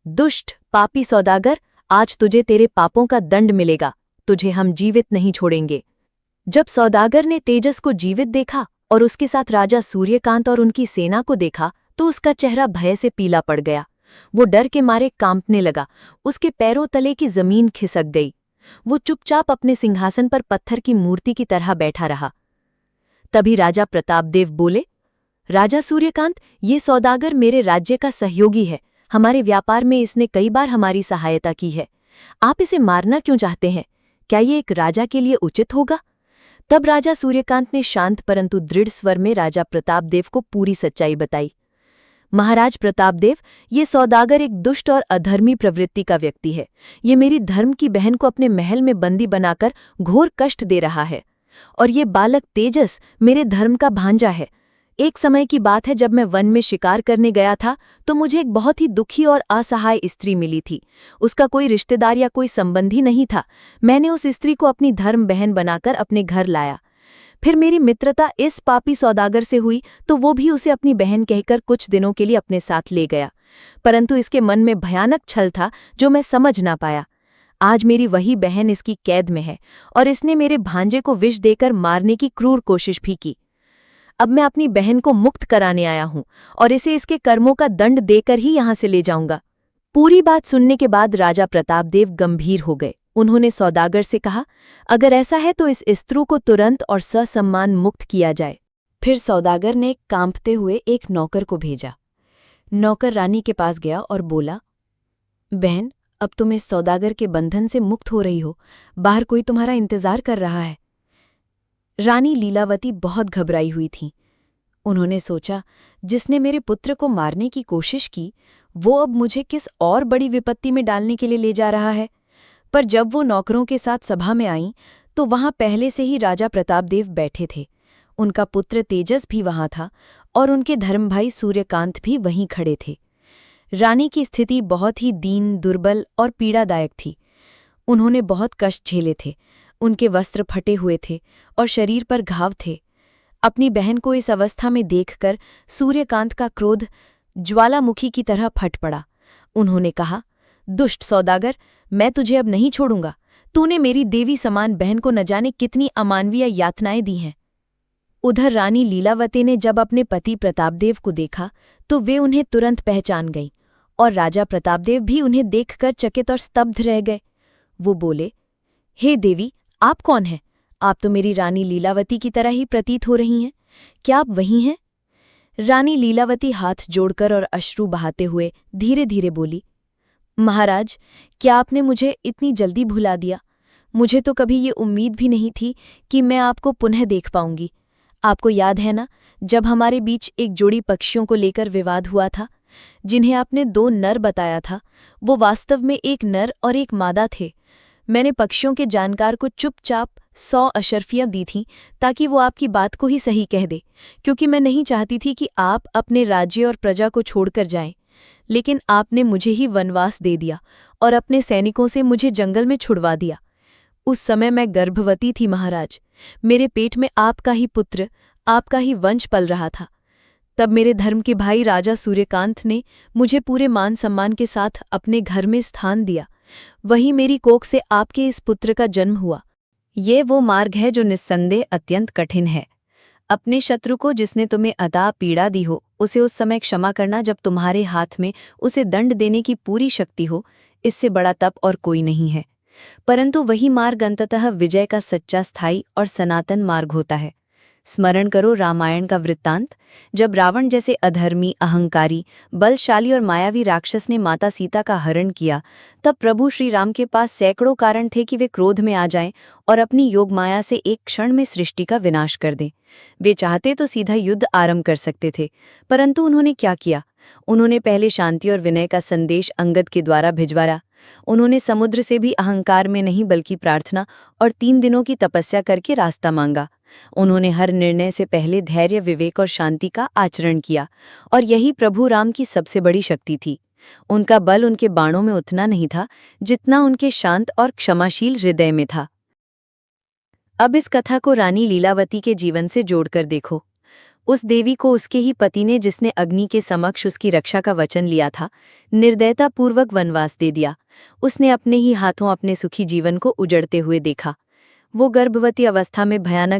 दुष्ट पापी सौदागर, आज तुझे तेरे पापों का दंड मिलेगा, तुझे हम जीवित नहीं छोड़ेंगे। जब सौदागर ने तेजस को जीवित देखा और उसके साथ राजा सूर्यकांत और उनकी सेना को देखा, तो उसका चेहरा भय से पीला पड़ गया। वो डर के मारे कांपने लगा, उसके पैरों तले की जमीन खिसक गई। वो चुपचाप अपने सिंहासन पर पत्थर की मूर्ति की तरह बैठा रहा। तभी राजा प्रतापदेव बोले, राजा सूर्यकांत, ये सौदागर मेरे राज्य का सहयोगी है। हमारे व्यापार में इसने कई बार हमारी सहायता की है। आप इसे मारना क्यों चाहते हैं? क्या ये एक राजा के लिए उचित होगा? तब राजा सूर्यकांत ने शांत परंतु दृढ़ स्वर में राजा प्रतापदेव को पूरी सच्चाई बताई। महाराज प्रतापदेव, ये सौदागर एक दुष्ट और अधर्मी प्रवृत्ति का व्यक्ति है। ये मेरी धर्म की बहन को अपने महल में बंदी बनाकर घोर कष्ट दे रहा है। और ये बालक तेजस मेरे धर्म का भांजा है। एक समय की बात है, जब मैं वन में शिकार करने गया था तो मुझे एक बहुत ही दुखी और असहाय स्त्री मिली थी। उसका कोई रिश्तेदार या कोई संबंधी नहीं था। मैंने उस स्त्री को अपनी धर्म बहन बनाकर अपने घर लाया। फिर मेरी मित्रता इस पापी सौदागर से हुई तो वो भी उसे अपनी बहन कहकर कुछ दिनों के लिए अपने साथ ले गया। परंतु इसके मन में भयानक छल था जो मैं समझ ना पाया। आज मेरी वही बहन इसकी कैद में है और इसने मेरे भांजे को विष देकर मारने की क्रूर कोशिश भी की। अब मैं अपनी बहन को मुक्त कराने आया हूं और इसे इसके कर्मों का दंड देकर ही यहां से ले जाऊंगा। पूरी बात सुनने के बाद राजा प्रतापदेव गंभीर हो गए। उन्होंने सौदागर से कहा, अगर ऐसा है तो इस स्त्री को तुरंत और ससम्मान मुक्त किया जाए। फिर सौदागर ने कांपते हुए एक नौकर को भेजा। नौकर रानी के पास गया और बोला, बहन, अब तुम इस सौदागर के बंधन से मुक्त हो रही हो। बाहर कोई तुम्हारा इंतजार कर रहा है। रानी लीलावती बहुत घबराई हुई थी। उन्होंने सोचा, जिसने मेरे पुत्र को मारने की कोशिश की वो अब मुझे किस और बड़ी विपत्ति में डालने के लिए ले जा रहा है। पर जब वो नौकरों के साथ सभा में आईं तो वहां पहले से ही राजा प्रतापदेव बैठे थे। उनका पुत्र तेजस भी वहां था और उनके धर्मभाई सूर्यकांत भी वहीं खड़े थे। रानी की स्थिति बहुत ही दीन, दुर्बल और पीड़ादायक थी। उन्होंने बहुत कष्ट झेले थे। उनके वस्त्र फटे हुए थे और शरीर पर घाव थे। अपनी बहन को इस अवस्था में देखकर सूर्यकांत का क्रोध ज्वालामुखी की तरह फट पड़ा। उन्होंने कहा, दुष्ट सौदागर, मैं तुझे अब नहीं छोड़ूंगा। तूने मेरी देवी समान बहन को न जाने कितनी अमानवीय यातनाएं दी हैं। उधर रानी लीलावती ने जब अपने पति प्रतापदेव को देखा तो वे उन्हें तुरंत पहचान गईं और राजा प्रतापदेव भी उन्हें देखकर चकित और स्तब्ध रह गए। वो बोले, हे देवी, आप कौन हैं? आप तो मेरी रानी लीलावती की तरह ही प्रतीत हो रही हैं। क्या आप वही हैं? रानी लीलावती हाथ जोड़कर और अश्रु बहाते हुए धीरे धीरे बोली, महाराज, क्या आपने मुझे इतनी जल्दी भुला दिया? मुझे तो कभी ये उम्मीद भी नहीं थी कि मैं आपको पुनः देख पाऊंगी। आपको याद है ना, जब हमारे बीच एक जोड़ी पक्षियों को लेकर विवाद हुआ था, जिन्हें आपने 2 नर बताया था, वो वास्तव में एक नर और एक मादा थे। मैंने पक्षियों के जानकार को चुपचाप 100 अशर्फियां दी थीं ताकि वो आपकी बात को ही सही कह दे, क्योंकि मैं नहीं चाहती थी कि आप अपने राज्य और प्रजा को छोड़कर जाएं। लेकिन आपने मुझे ही वनवास दे दिया और अपने सैनिकों से मुझे जंगल में छुड़वा दिया। उस समय मैं गर्भवती थी महाराज। मेरे पेट में आपका ही पुत्र, आपका ही वंश पल रहा था। तब मेरे धर्म के भाई राजा सूर्यकांत ने मुझे पूरे मान सम्मान के साथ अपने घर में स्थान दिया। वही मेरी कोख से आपके इस पुत्र का जन्म हुआ। ये वो मार्ग है जो निस्संदेह अत्यंत कठिन है। अपने शत्रु को जिसने तुम्हें अता पीड़ा दी हो, उसे उस समय क्षमा करना जब तुम्हारे हाथ में उसे दंड देने की पूरी शक्ति हो, इससे बड़ा तप और कोई नहीं है। परंतु वही मार्ग अंततः विजय का सच्चा, स्थायी और सनातन मार्ग होता है। स्मरण करो रामायण का वृत्तांत, जब रावण जैसे अधर्मी, अहंकारी, बलशाली और मायावी राक्षस ने माता सीता का हरण किया, तब प्रभु श्री राम के पास सैकड़ों कारण थे कि वे क्रोध में आ जाएं और अपनी योग माया से एक क्षण में सृष्टि का विनाश कर दें। वे चाहते तो सीधा युद्ध आरंभ कर सकते थे, परंतु उन्होंने क्या किया? उन्होंने पहले शांति और विनय का संदेश अंगद के द्वारा भिजवाया। उन्होंने समुद्र से भी अहंकार में नहीं बल्कि प्रार्थना और 3 दिनों की तपस्या करके रास्ता मांगा। उन्होंने हर निर्णय से पहले धैर्य, विवेक और शांति का आचरण किया, और यही प्रभु राम की सबसे बड़ी शक्ति थी। उनका बल उनके बाणों में उतना नहीं था जितना उनके शांत और क्षमाशील हृदय में था। अब इस कथा को रानी लीलावती के जीवन से जोड़कर देखो। उस देवी को उसके ही पति ने, जिसने अग्नि के समक्ष उसकी रक्षा का वचन लिया था, निर्दयतापूर्वक वनवास दे दिया। उसने अपने ही हाथों अपने सुखी जीवन को उजड़ते हुए देखा। वो गर्भवती अवस्था में भयानक